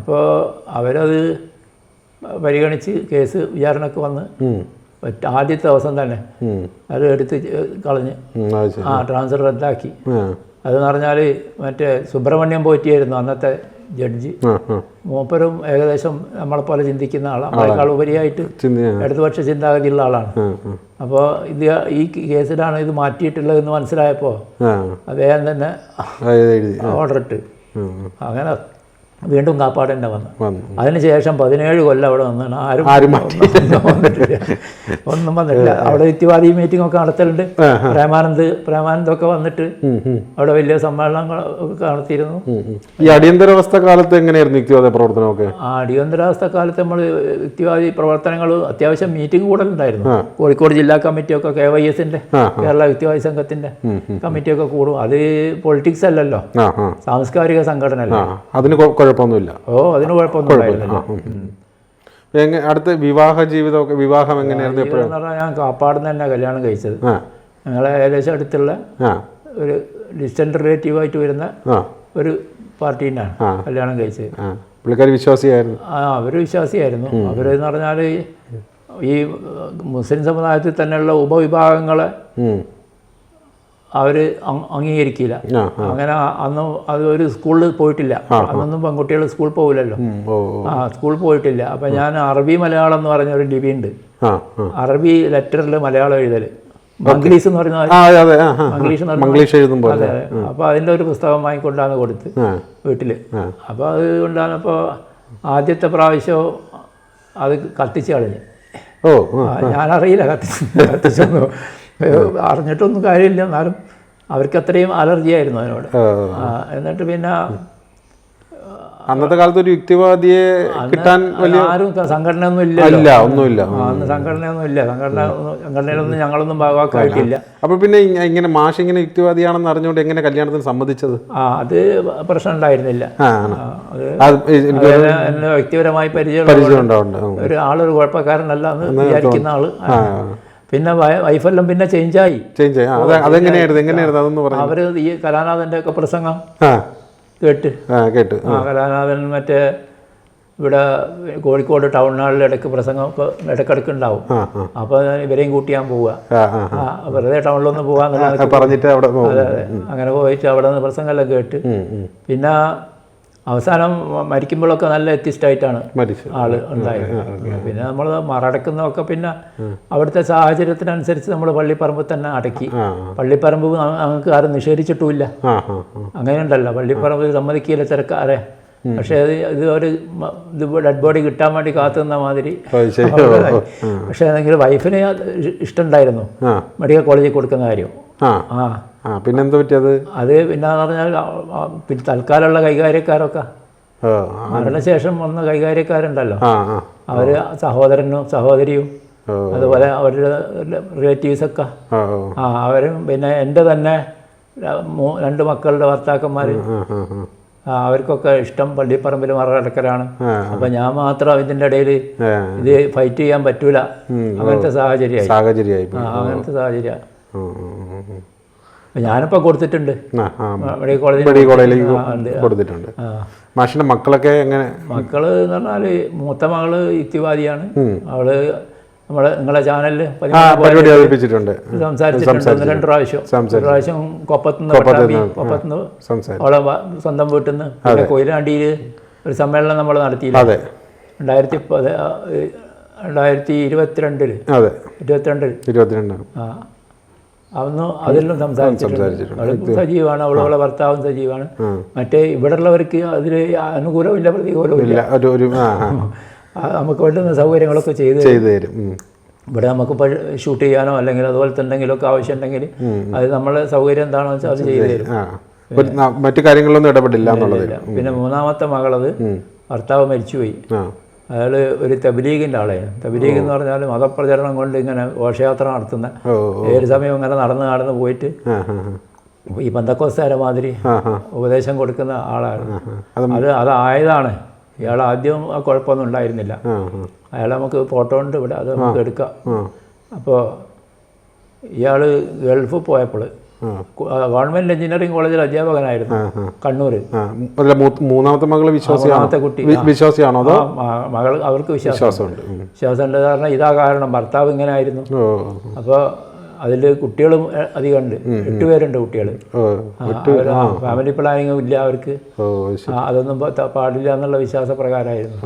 അപ്പോൾ അവരത് പരിഗണിച്ച് കേസ് വിചാരണക്ക് വന്ന് ആദ്യത്തെ ദിവസം തന്നെ അത് എടുത്ത് കളഞ്ഞ് ട്രാൻസ്ഫർ റദ്ദാക്കി. അതെന്ന് പറഞ്ഞാൽ മറ്റേ സുബ്രഹ്മണ്യം പോറ്റിയായിരുന്നു അന്നത്തെ ജഡ്ജി. മൂപ്പരും ഏകദേശം നമ്മളെപ്പോലെ ചിന്തിക്കുന്ന ആളാണ്, നമ്മളെക്കാൾ ഉപരിയായിട്ട് ഇടതുപക്ഷ ചിന്താഗതിയുള്ള ആളാണ്. അപ്പോൾ ഇത് ഈ കേസിലാണ് ഇത് മാറ്റിയിട്ടുള്ളതെന്ന് മനസ്സിലായപ്പോൾ അദ്ദേഹം തന്നെ ഓർഡർ ഇട്ട് അങ്ങനെ വീണ്ടും കാപ്പാട് തന്നെ വന്നു. അതിനുശേഷം 17 കൊല്ലം അവിടെ വന്നാണ്, ആരും വന്നിട്ടില്ല, ഒന്നും വന്നിട്ടില്ല. അവിടെ യുക്തിവാദി മീറ്റിംഗ് ഒക്കെ നടത്തലുണ്ട്. പ്രേമാനന്ദൊക്കെ വന്നിട്ട് അവിടെ വലിയ സമ്മേളനങ്ങൾ ഒക്കെ നടത്തിയിരുന്നു. ഈ അടിയന്തരാവസ്ഥ കാലത്ത് എങ്ങനെയായിരുന്നു യുക്തിവാദ പ്രവർത്തനമൊക്കെ? അടിയന്തരാവസ്ഥ കാലത്ത് നമ്മൾ യുക്തിവാദി പ്രവർത്തനങ്ങൾ അത്യാവശ്യം മീറ്റിംഗ് കൂടലുണ്ടായിരുന്നു. കോഴിക്കോട് ജില്ലാ കമ്മിറ്റിയൊക്കെ KYSന്റെ കേരള യുക്തിവാദി സംഘത്തിന്റെ കമ്മിറ്റിയൊക്കെ കൂടും. അത് പൊളിറ്റിക്സ് അല്ലല്ലോ, സാംസ്കാരിക സംഘടന അല്ല. അതിന് കുഴപ്പമൊന്നുമില്ല. അതിന് കുഴപ്പമൊന്നുമില്ല. അടുത്ത വിവാഹ ജീവിതമൊക്കെ, വിവാഹം എങ്ങനെയായിരുന്നു? ഞാൻ കാപ്പാടുന്ന് തന്നെ കല്യാണം കഴിച്ചത്. ഞങ്ങളെ ഏകദേശം അടുത്തുള്ള ഒരു ഡിസ്റ്റന്റ് റിലേറ്റീവായിട്ട് വരുന്ന ഒരു പാർട്ടീനാണ് കല്യാണം കഴിച്ചത്. പുള്ളിക്കാരി വിശ്വാസിയായിരുന്നു? അവർ വിശ്വാസിയായിരുന്നു. അവരെന്ന് പറഞ്ഞാൽ ഈ മുസ്ലിം സമുദായത്തിൽ തന്നെയുള്ള ഉപവിഭാഗങ്ങളെ അവർ അംഗീകരിക്കില്ല. അങ്ങനെ അന്ന് അത് ഒരു സ്കൂളിൽ പോയിട്ടില്ല. അന്നൊന്നും പെൺകുട്ടികൾ സ്കൂളിൽ പോകില്ലല്ലോ. സ്കൂളിൽ പോയിട്ടില്ല. അപ്പം ഞാൻ അറബി മലയാളം എന്ന് പറഞ്ഞ ഒരു ലിപി ഉണ്ട്. അറബി ലെറ്ററിൽ മലയാളം എഴുതല്, മംഗ്ലീഷ് എന്ന് പറഞ്ഞാൽ മംഗ്ലീഷ് എഴുതുമ്പോൾ. അതെ. അപ്പോൾ അതിൻ്റെ ഒരു പുസ്തകം വാങ്ങിക്കൊണ്ടാണ് കൊടുത്ത് വീട്ടിൽ. അപ്പോൾ അത് കൊണ്ടാണപ്പോൾ ആദ്യത്തെ പ്രാവശ്യം അത് കത്തിച്ച് കളഞ്ഞ്. ഞാനറിയില്ല കത്തിച്ചൊന്നും, അറിഞ്ഞിട്ടൊന്നും കാര്യമില്ല. എന്നാലും അവർക്ക് അത്രയും അലർജി ആയിരുന്നു അതിനോട്. എന്നിട്ട് പിന്നെ അന്നത്തെ കാലത്ത് ഒരു യുക്തിവാദിയെ കിട്ടാൻ ആരും സംഘടനയൊന്നും ഇല്ല. അന്ന് സംഘടനയൊന്നും ഇല്ല. സംഘടനയിലൊന്നും ഞങ്ങളൊന്നും ഭാഗമാക്കായിട്ടില്ല. അപ്പൊ പിന്നെ ഇങ്ങനെ മാഷ് ഇങ്ങനെ യുക്തിവാദിയാണെന്ന് അറിഞ്ഞുകൊണ്ട് എങ്ങനെ കല്യാണത്തിന് സമ്മതിച്ചത്? അത് പ്രശ്നം ഉണ്ടായിരുന്നില്ല. എന്നെ വ്യക്തിപരമായി പരിചയം ഒരു ആളൊരു കുഴപ്പക്കാരനല്ല എന്ന് വിചാരിക്കുന്ന ആള്. പിന്നെ വൈഫെല്ലാം പിന്നെ ചേഞ്ചായി. അവര് ഈ കലാനാഥന്റെ ഒക്കെ പ്രസംഗം കേട്ട് കലാനാഥൻ മറ്റേ ഇവിടെ കോഴിക്കോട് ടൗൺ ഹാളിൽ ഇടയ്ക്ക് പ്രസംഗമൊക്കെ ഇടയ്ക്കിടയ്ക്ക് ഉണ്ടാവും. അപ്പോൾ ഇവരെയും കൂട്ടി ഞാൻ പോവുക, വെറുതെ ടൗണിലൊന്ന് പോകാന്ന് പറഞ്ഞിട്ട് അവിടെ. അതെ അതെ, അങ്ങനെ പോയിട്ട് അവിടെ നിന്ന് പ്രസംഗമെല്ലാം കേട്ട് പിന്നെ അവസാനം മരിക്കുമ്പോഴൊക്കെ നല്ല എത്തിസ്റ്റായിട്ടാണ് ആള് ഉണ്ടായത്. പിന്നെ നമ്മൾ മറടക്കുന്നതൊക്കെ പിന്നെ അവിടുത്തെ സാഹചര്യത്തിനനുസരിച്ച് നമ്മൾ പള്ളിപ്പറമ്പ് തന്നെ അടക്കി. പള്ളിപ്പറമ്പ് നമുക്ക് ആരും നിഷേധിച്ചിട്ടുമില്ല. അങ്ങനെയുണ്ടല്ലോ, പള്ളിപ്പറമ്പ് സമ്മതിക്കില്ല തിരക്കാരെ. പക്ഷേ ഇത് ഒരു ഡെഡ് ബോഡി കിട്ടാൻ വേണ്ടി കാത്തുനിന്ന മാതിരി. പക്ഷേ എന്നെങ്കിലും വൈഫിന് ഇഷ്ടമുണ്ടായിരുന്നു മെഡിക്കൽ കോളേജിൽ കൊടുക്കുന്ന കാര്യം. പിന്നെന്താ പറ്റിയത്? അത് പിന്നെന്ന് പറഞ്ഞാൽ തൽക്കാലമുള്ള കൈകാര്യക്കാരൊക്കെ മരണശേഷം വന്ന കൈകാര്യക്കാരുണ്ടല്ലോ, അവര് സഹോദരനും സഹോദരിയും അതുപോലെ അവരുടെ റിലേറ്റീവ്സൊക്കെ അവരും പിന്നെ എൻ്റെ തന്നെ 2 മക്കളുടെ ഭർത്താക്കന്മാർ അവർക്കൊക്കെ ഇഷ്ടം പള്ളിപ്പറമ്പിൽ മറടക്കലാണ്. അപ്പൊ ഞാൻ മാത്രം ഇതിൻ്റെ ഇടയിൽ ഇത് ഫൈറ്റ് ചെയ്യാൻ പറ്റൂല. അങ്ങനത്തെ സാഹചര്യമായി. അങ്ങനത്തെ സാഹചര്യം ഞാനിപ്പോൾ കൊടുത്തിട്ടുണ്ട്, മെഡിക്കൽ കോളേജിൽ കൊടുത്തിട്ടുണ്ട്. മാഷിന്റെ മക്കളൊക്കെ എങ്ങനെ? മക്കള് എന്ന് പറഞ്ഞാല് മൂത്ത മകള് യുക്തിവാദിയാണ്. അവള് നിങ്ങളെ ചാനലിൽ സംസാരിച്ചിട്ടുണ്ട് 1-2 പ്രാവശ്യം. കൊപ്പത്തുനിന്ന് അവളെ സ്വന്തം വീട്ടിൽ നിന്ന്. പിന്നെ കൊയിലാണ്ടിയിൽ ഒരു സമ്മേളനം നമ്മൾ നടത്തിയില്ല 2022 അന്ന് അതിലും സംസാരിച്ചിട്ടുണ്ട്. സജീവമാണ്, അവളെ ഭർത്താവും സജീവമാണ്. മറ്റേ ഇവിടെ ഉള്ളവർക്ക് അതിൽ അനുകൂലമില്ല പ്രതികൂലവും ഇല്ല. നമുക്ക് വേണ്ടുന്ന സൗകര്യങ്ങളൊക്കെ ചെയ്തു തരും. ഇവിടെ നമുക്കിപ്പോൾ ഷൂട്ട് ചെയ്യാനോ അല്ലെങ്കിൽ അതുപോലത്തെ എന്തെങ്കിലുമൊക്കെ ആവശ്യം ഉണ്ടെങ്കിൽ അത് നമ്മളെ സൗകര്യം എന്താണെന്ന് വെച്ചാൽ അത് ചെയ്തു തരും. മറ്റു കാര്യങ്ങളിലൊന്നും ഇടപെടില്ല. പിന്നെ 3ാമത്തെ മകളത് ഭർത്താവ് മരിച്ചുപോയി. അയാൾ ഒരു തബ്ലീഗിൻ്റെ ആളെയാണ്. തബ്ലീഗ് എന്ന് പറഞ്ഞാൽ മതപ്രചരണം കൊണ്ട് ഇങ്ങനെ ഘോഷയാത്ര നടത്തുന്ന, ഏത് സമയം ഇങ്ങനെ നടന്ന് പോയിട്ട് ഈ പെന്തക്കോസ്തുകാരെ മാതിരി ഉപദേശം കൊടുക്കുന്ന ആളാണ്. അതായതാണ്. ഇയാൾ ആദ്യം ആ കുഴപ്പമൊന്നും ഉണ്ടായിരുന്നില്ല. അയാൾ നമുക്ക് ഫോട്ടോ ഉണ്ട് ഇവിടെ, അത് നമുക്ക് എടുക്കാം. അപ്പോൾ ഇയാൾ ഗൾഫിൽ പോയപ്പോൾ ഗവൺമെന്റ് എഞ്ചിനീയറിംഗ് കോളേജിൽ അധ്യാപകനായിരുന്നു കണ്ണൂർ. 3ാമത്തെ മകള് വിശ്വാസിയാണോ? മകൾ അവർക്ക് വിശ്വാസമുണ്ട്. കാരണം ഇതാ കാരണം ഭർത്താവ് ഇങ്ങനെ ആയിരുന്നു. അപ്പോൾ അതിൽ കുട്ടികളും അധികം ഉണ്ട്, 8 പേരുണ്ട് കുട്ടികൾ. ഫാമിലി പ്ലാനിങ്ങും ഇല്ല അവർക്ക്, അതൊന്നും പാടില്ല എന്നുള്ള വിശ്വാസപ്രകാരമായിരുന്നു.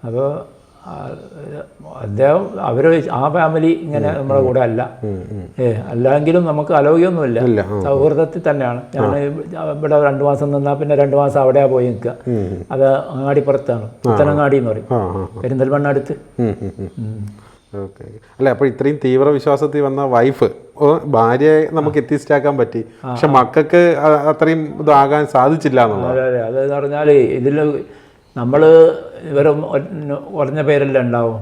അപ്പോൾ അദ്ദേഹം അവർ ആ ഫാമിലി ഇങ്ങനെ നമ്മുടെ കൂടെ അല്ല. അല്ലെങ്കിലും നമുക്ക് അലോഗ്യമൊന്നുമില്ല, സൗഹൃദത്തിൽ തന്നെയാണ്. ഞാൻ ഇവിടെ 2 മാസം നിന്നാൽ പിന്നെ 2 മാസം അവിടെയാ പോയി നിൽക്കുക. അത് അങ്ങാടിപ്പുറത്താണ്, പുത്തനങ്ങാടി എന്ന് പറയും, പെരിന്തൽമണ്ണ അടുത്ത്. ഓക്കെ. അല്ല, അപ്പോൾ ഇത്രയും തീവ്ര വിശ്വാസത്തിൽ വന്ന വൈഫ് ഭാര്യയെ നമുക്ക് എത്തിസ്റ്റാക്കാൻ പറ്റി, പക്ഷെ മക്കൾക്ക് അത്രയും ഇതാകാൻ സാധിച്ചില്ല എന്നുള്ളത്. അതെ, അതെന്ന് പറഞ്ഞാൽ ഇതിൽ നമ്മൾ ഇവരും കുറഞ്ഞ പേരല്ലേ ഉണ്ടാവും.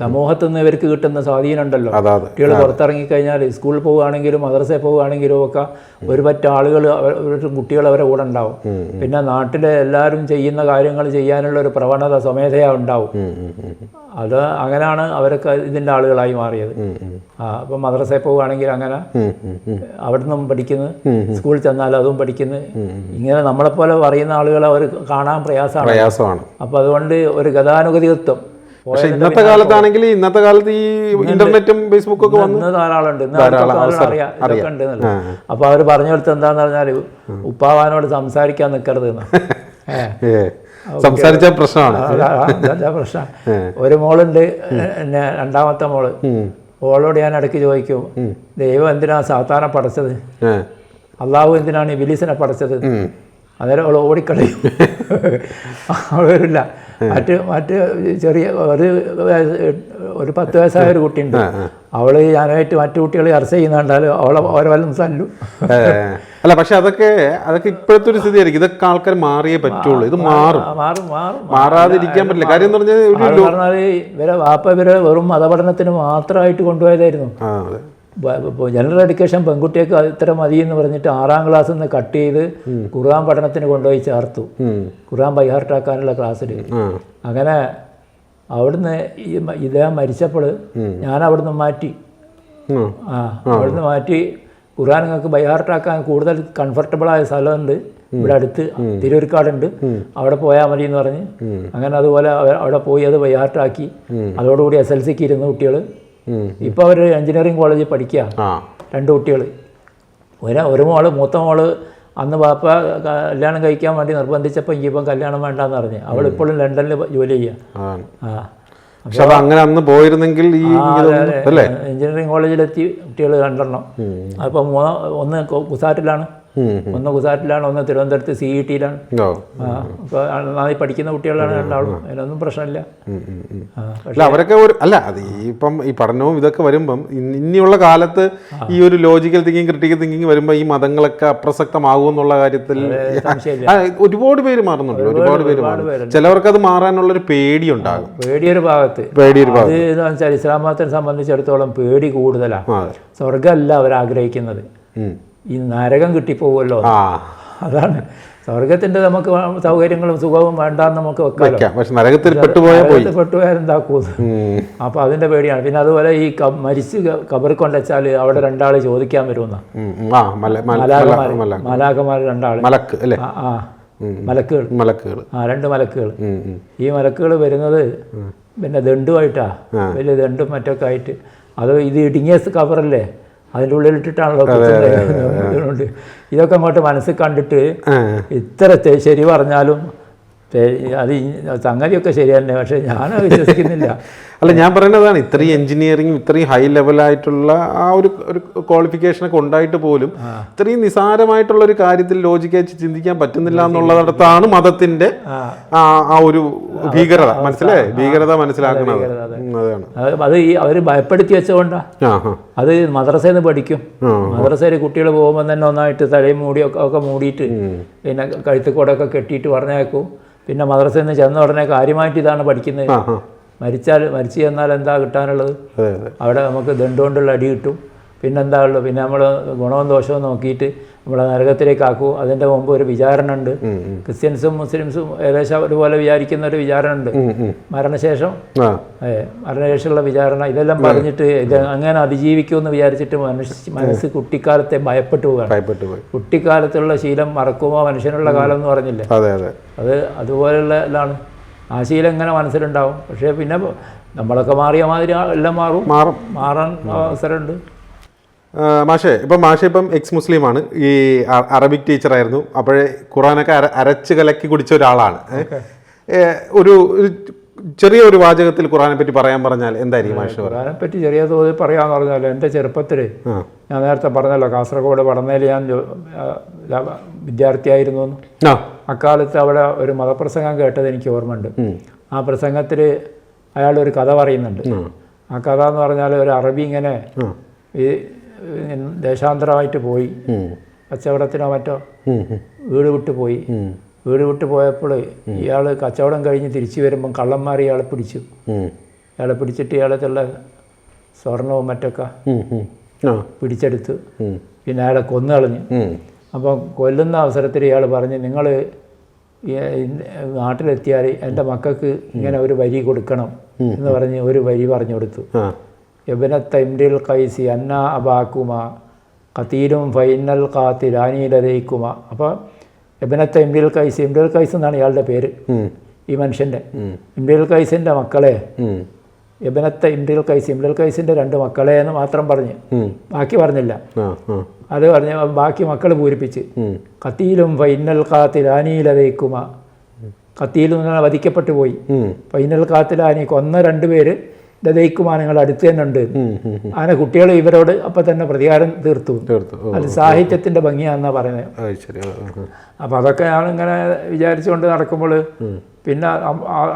സമൂഹത്തിൽ നിന്ന് ഇവർക്ക് കിട്ടുന്ന സ്വാധീനം ഉണ്ടല്ലോ. കുട്ടികൾ പുറത്തിറങ്ങിക്കഴിഞ്ഞാൽ സ്കൂളിൽ പോവുകയാണെങ്കിലും മദ്രസയിൽ പോവുകയാണെങ്കിലും ഒക്കെ ഒരു പറ്റ ആളുകൾ കുട്ടികൾ അവരെ കൂടെ ഉണ്ടാവും. പിന്നെ നാട്ടിലെ എല്ലാവരും ചെയ്യുന്ന കാര്യങ്ങൾ ചെയ്യാനുള്ള ഒരു പ്രവണത സ്വമേധയാ ഉണ്ടാവും. അത് അങ്ങനെയാണ് അവരൊക്കെ ഇതിൻ്റെ ആളുകളായി മാറിയത്. അപ്പം മദ്രസയിൽ പോവുകയാണെങ്കിൽ അങ്ങനെ അവിടെ നിന്നും പഠിക്കുന്നു, സ്കൂളിൽ ചെന്നാൽ അതും പഠിക്കുന്നു. ഇങ്ങനെ നമ്മളെപ്പോലെ പറയുന്ന ആളുകളെ അവർ കാണാൻ പ്രയാസമാണ്. അപ്പം അതുകൊണ്ട് ഒരു ഗതാനുഗതികത്വം. പക്ഷെ ഇന്നത്തെ കാലത്താണെങ്കിൽ ഇന്നത്തെ കാലത്ത് ഈ ഇന്റർനെറ്റും ഫേസ്ബുക്കും ഒക്കെ വന്ന് ധാരാളമുണ്ട്, അറിയാം ഇതൊക്കെ ഉണ്ട്. അപ്പൊ അവർ പറഞ്ഞു കൊടുത്തത് എന്താന്ന് പറഞ്ഞാൽ ഉപ്പാവാനോട് സംസാരിക്കാൻ നിൽക്കരുത്. സംസാരിച്ച പ്രശ്നമാണ്. പ്രശ്നം. ഒരു മോളുണ്ട്, പിന്നെ 2ാമത്തെ മോള്. ഓളോട് ഞാൻ ഇടയ്ക്ക് ചോദിക്കും, ദൈവം എന്തിനാ സാത്താനെ പടച്ചത്, അള്ളാഹു എന്തിനാണ് ഇബിലീസിനെ പടച്ചത്? അന്നേരം അവൾ ഓടിക്കളയും, വരില്ല. മറ്റ് ചെറിയ ഒരു 10 വയസ്സായ ഒരു കുട്ടിയുണ്ട്, അവള് ഞാനായിട്ട് മറ്റു കുട്ടികൾ ചർച്ച ചെയ്യുന്നുണ്ടാലും അവളെ ഓരോ വല്ലതും തല്ലും. അല്ല, പക്ഷെ അതൊക്കെ ഇപ്പോഴത്തെ ഒരു സ്ഥിതി ആയിരിക്കും. ഇതൊക്കെ ആൾക്കാർ മാറിയേ പറ്റുള്ളൂ. ഇത് മാറാതിരിക്കാൻ പറ്റില്ല. കാര്യം എന്ന് പറഞ്ഞാൽ ഇവരെ വാപ്പ ഇവരെ വെറും മതപഠനത്തിന് മാത്രമായിട്ട് കൊണ്ടുപോയതായിരുന്നു. ജനറൽ എഡ്യൂക്കേഷൻ പെൺകുട്ടിയൊക്കെ ഇത്ര മതി എന്ന് പറഞ്ഞിട്ട് 6ാം ക്ലാസ്സിൽ നിന്ന് കട്ട് ചെയ്ത് ഖുർആൻ പഠനത്തിന് കൊണ്ടുപോയി ചേർത്തു, ഖുർആൻ ബൈഹാർട്ടാക്കാനുള്ള ക്ലാസ്സിൽ. അങ്ങനെ അവിടുന്ന് ഇദ്ദേഹം മരിച്ചപ്പോൾ ഞാൻ അവിടുന്ന് മാറ്റി. അവിടുന്ന് മാറ്റി ഖുർആൻ നിങ്ങൾക്ക് ബൈഹാർട്ടാക്കാൻ കൂടുതൽ കംഫർട്ടബിളായ സ്ഥലമുണ്ട് ഇവിടെ അടുത്ത്, തിരൂർക്കാടുണ്ട്, അവിടെ പോയാൽ മതി എന്ന് പറഞ്ഞ് അങ്ങനെ അതുപോലെ അവിടെ പോയി അത് ബൈഹാർട്ടാക്കി. അതോടുകൂടി SLCക്ക് ഇരുന്ന കുട്ടികൾ ഇപ്പോൾ അവർ എഞ്ചിനീയറിംഗ് കോളേജിൽ പഠിക്കുക, 2 കുട്ടികൾ. ഒരു മോള്, മൂത്ത മോള് അന്ന് ബാപ്പ കല്യാണം കഴിക്കാൻ വേണ്ടി നിർബന്ധിച്ചപ്പോൾ ഇപ്പം കല്യാണം വേണ്ടെന്ന് പറഞ്ഞ് അവളിപ്പോഴും ലണ്ടനിൽ ജോലി ചെയ്യുക. അങ്ങനെ അന്ന് പോയിരുന്നെങ്കിൽ എഞ്ചിനീയറിംഗ് കോളേജിലെത്തി കുട്ടികൾ 2 അപ്പം ഒന്ന് കുസാറ്റിലാണ്, ഒന്ന് കുസാറ്റിലാണ്, ഒന്ന് തിരുവനന്തപുരത്ത് CETയിലാണ്. അപ്പോൾ നന്നായി പഠിക്കുന്ന കുട്ടികളാണ് 2ആളും, അതിനൊന്നും പ്രശ്നമില്ല. അവരൊക്കെ അത് ഇപ്പം ഈ പഠനവും ഇതൊക്കെ വരുമ്പം ഇനിയുള്ള കാലത്ത് ഈ ഒരു ലോജിക്കൽ തിങ്കിങ്, ക്രിട്ടിക്കൽ തിങ്കിങ് വരുമ്പോൾ ഈ മതങ്ങളൊക്കെ അപ്രസക്തമാകും എന്നുള്ള കാര്യത്തിൽ ഒരുപാട് പേര് മാറുന്നുണ്ട്. ഒരുപാട് പേര് മാറും. ചിലവർക്ക് അത് മാറാനുള്ളൊരു പേടിയുണ്ടാകും. പേടിയൊരു ഭാഗത്ത് എന്ന് വെച്ചാൽ ഇസ്ലാം മതത്തെ സംബന്ധിച്ചിടത്തോളം പേടി കൂടുതലാണ്. സ്വർഗ്ഗമല്ല അവരാഗ്രഹിക്കുന്നത്, ഈ നരകം കിട്ടിപ്പോവുമല്ലോ. അതാണ് സ്വർഗത്തിന്റെ നമുക്ക് സൗകര്യങ്ങളും സുഖവും വേണ്ടാന്ന് നമുക്ക് വെക്കാം, പക്ഷെ നരകത്തിൽ പെട്ടുപോയാൽ എന്താക്കൂ. അപ്പൊ അതിന്റെ പേടിയാണ്. പിന്നെ അതുപോലെ ഈ മരിച്ച് കബറിൽ കൊണ്ടുവച്ചാൽ അവിടെ 2 ആള് ചോദിക്കാൻ വരുമെന്ന മലാഖമാർ 2 ആള്, മലക്കുകൾ 2 മലക്കുകൾ. ഈ മലക്കുകൾ വരുന്നത് പിന്നെ ദണ്ടുമായിട്ടാ, വലിയ ദണ്ടും മറ്റൊക്കെ ആയിട്ട്. അത് ഇത് ഇടുങ്ങിയ കബറല്ലേ, അതിൻ്റെ ഉള്ളിലിട്ടിട്ടാണല്ലോ കുത്തുന്നത്. ഇതൊക്കെ അങ്ങോട്ട് മനസ്സിൽ കണ്ടിട്ട് ഇത്ര ശരി പറഞ്ഞാലും അത് സംഗതിയൊക്കെ ശരി തന്നെ, പക്ഷെ ഞാൻ വിശ്വസിക്കുന്നില്ല. അല്ല, ഞാൻ പറയുന്നതാണ്, ഇത്രയും എഞ്ചിനീയറിംഗും ഇത്രയും ഹൈ ലെവലായിട്ടുള്ള ആ ഒരു ക്വാളിഫിക്കേഷനൊക്കെ ഉണ്ടായിട്ട് പോലും ഇത്രയും നിസാരമായിട്ടുള്ള ഒരു കാര്യത്തിൽ ലോജിക്കായിട്ട് ചിന്തിക്കാൻ പറ്റുന്നില്ല എന്നുള്ളിടത്താണ് മതത്തിന്റെ ആ ഒരു ഭീകരത മനസ്സിലാക്കുന്നത്. അത് അവർ ഭയപ്പെടുത്തി വെച്ചുകൊണ്ടാ. അത് മദ്രസയിൽ നിന്ന് പഠിക്കും. മദ്രസയിൽ കുട്ടികൾ പോകുമ്പോൾ തന്നെ ഒന്നായിട്ട് തലയും മൂടിയൊക്കെ മൂടിയിട്ട് പിന്നെ കഴുത്തുകൂടൊക്കെ കെട്ടിയിട്ട് പറഞ്ഞേക്കും. പിന്നെ മദ്രസയിൽ നിന്ന് ചെന്ന ഉടനെ കാര്യമായിട്ട് ഇതാണ് പഠിക്കുന്നത്. മരിച്ചു ചെന്നാൽ എന്താ കിട്ടാനുള്ളത്? അവിടെ നമുക്ക് ദണ്ടുകൊണ്ടുള്ള അടി കിട്ടും. പിന്നെന്താ ഉള്ളത്? പിന്നെ നമ്മൾ ഗുണവും ദോഷവും നോക്കിയിട്ട് നമ്മളെ നരകത്തിലേക്ക് ആക്കൂ. അതിൻ്റെ മുമ്പ് ഒരു വിചാരണ ഉണ്ട്. ക്രിസ്ത്യൻസും മുസ്ലിംസും ഏകദേശം ഒരുപോലെ വിചാരിക്കുന്ന ഒരു വിചാരണ ഉണ്ട്. മരണശേഷമുള്ള വിചാരണ. ഇതെല്ലാം പറഞ്ഞിട്ട് ഇത് അങ്ങനെ അതിജീവിക്കുമെന്ന് വിചാരിച്ചിട്ട് മനസ്സ് കുട്ടിക്കാലത്തെ ഭയപ്പെട്ടു പോവുകയാണ്. കുട്ടിക്കാലത്തുള്ള ശീലം മറക്കുമോ മനുഷ്യനുള്ള കാലം എന്ന് പറഞ്ഞില്ലേ, അത് അതുപോലെയുള്ള എല്ലാം. ആ ശീലം ഇങ്ങനെ മനസ്സിലുണ്ടാവും. പക്ഷേ പിന്നെ നമ്മളൊക്കെ മാറിയ മാതിരി എല്ലാം മാറാൻ അവസരമുണ്ട്. മാഷെ ഇപ്പം എക്സ് മുസ്ലിമാണ്, ഈ അറബിക് ടീച്ചറായിരുന്നു, അപ്പോഴേ ഖുറാനൊക്കെ അരച്ച് കലക്കി കുടിച്ച ഒരാളാണ്. ഒരു ചെറിയൊരു വാചകത്തിൽ ഖുറാനെ പറ്റി പറയാൻ പറഞ്ഞാൽ എന്തായിരിക്കും മാഷ്? ഖുറാനെ പറ്റി ചെറിയ തോതിൽ പറയാന്ന് പറഞ്ഞാൽ എൻ്റെ ചെറുപ്പത്തിൽ ഞാൻ നേരത്തെ പറഞ്ഞല്ലോ കാസർഗോഡ് പടന്നയിൽ ഞാൻ വിദ്യാർത്ഥിയായിരുന്നു എന്ന്. അക്കാലത്ത് അവിടെ ഒരു മതപ്രസംഗം കേട്ടത് എനിക്ക് ഓർമ്മയുണ്ട്. ആ പ്രസംഗത്തിൽ അയാളൊരു കഥ പറയുന്നുണ്ട്. ആ കഥ എന്ന് പറഞ്ഞാൽ ഒരു അറബി ഇങ്ങനെ ഈ ദേശാന്തരമായിട്ട് പോയി, കച്ചവടത്തിനോ മറ്റോ വീട് വിട്ടു പോയി. വീട് വിട്ട് പോയപ്പോൾ ഇയാൾ കച്ചവടം കഴിഞ്ഞ് തിരിച്ചു വരുമ്പം കള്ളന്മാർ ഇയാളെ പിടിച്ചു. ഇയാളെ പിടിച്ചിട്ട് ഇയാളത്തുള്ള സ്വർണവും മറ്റൊക്കെ പിടിച്ചെടുത്ത് പിന്നെ അയാളെ കൊന്നു കളഞ്ഞു. അപ്പം കൊല്ലുന്ന അവസരത്തിൽ ഇയാൾ പറഞ്ഞ്, നിങ്ങൾ നാട്ടിലെത്തിയാൽ എൻ്റെ മക്കൾക്ക് ഇങ്ങനെ ഒരു വരി കൊടുക്കണം എന്ന് പറഞ്ഞ് ഒരു വരി പറഞ്ഞു കൊടുത്തു. യബ്നത്ത ഇംറിൽ ഖൈസി അന്നാ അബാക്കുമ ഖതീലും ഫൈനൽ ഖാതിലാനിലദൈക്കുമ. അപ്പോൾ യബ്നത്ത ഇംറിൽ ഖൈസ് എന്നാണ് ഇയാളുടെ പേര്, ഈ മനുഷ്യൻ്റെ. ഇംറിൽ ഖൈസിൻ്റെ മക്കളെ, യബ്നത്ത ഇംറിൽ ഖൈസിൻ്റെ 2 മക്കളെ എന്ന് മാത്രം പറഞ്ഞ്, ബാക്കി പറഞ്ഞില്ല. അത് പറഞ്ഞ് ബാക്കി മക്കൾ പൂരിപ്പിച്ച് ഖതീലും ഫൈനൽ ഖാതിലാനിലദൈക്കുമ. ഖതീലും വധിക്കപ്പെട്ടു പോയി, ഫൈനൽ ഖാതിലാനി കൊന്ന 2 പേര് ദൈക്കുമാ നിങ്ങൾ അടുത്ത് തന്നെ ഉണ്ട്. അങ്ങനെ കുട്ടികൾ ഇവരോട് അപ്പം തന്നെ പ്രതികാരം തീർത്തു. അത് സാഹിത്യത്തിൻ്റെ ഭംഗിയാണെന്നാണ് പറയുന്നത്. അപ്പം അതൊക്കെ ഞാനിങ്ങനെ വിചാരിച്ചുകൊണ്ട് നടക്കുമ്പോൾ പിന്നെ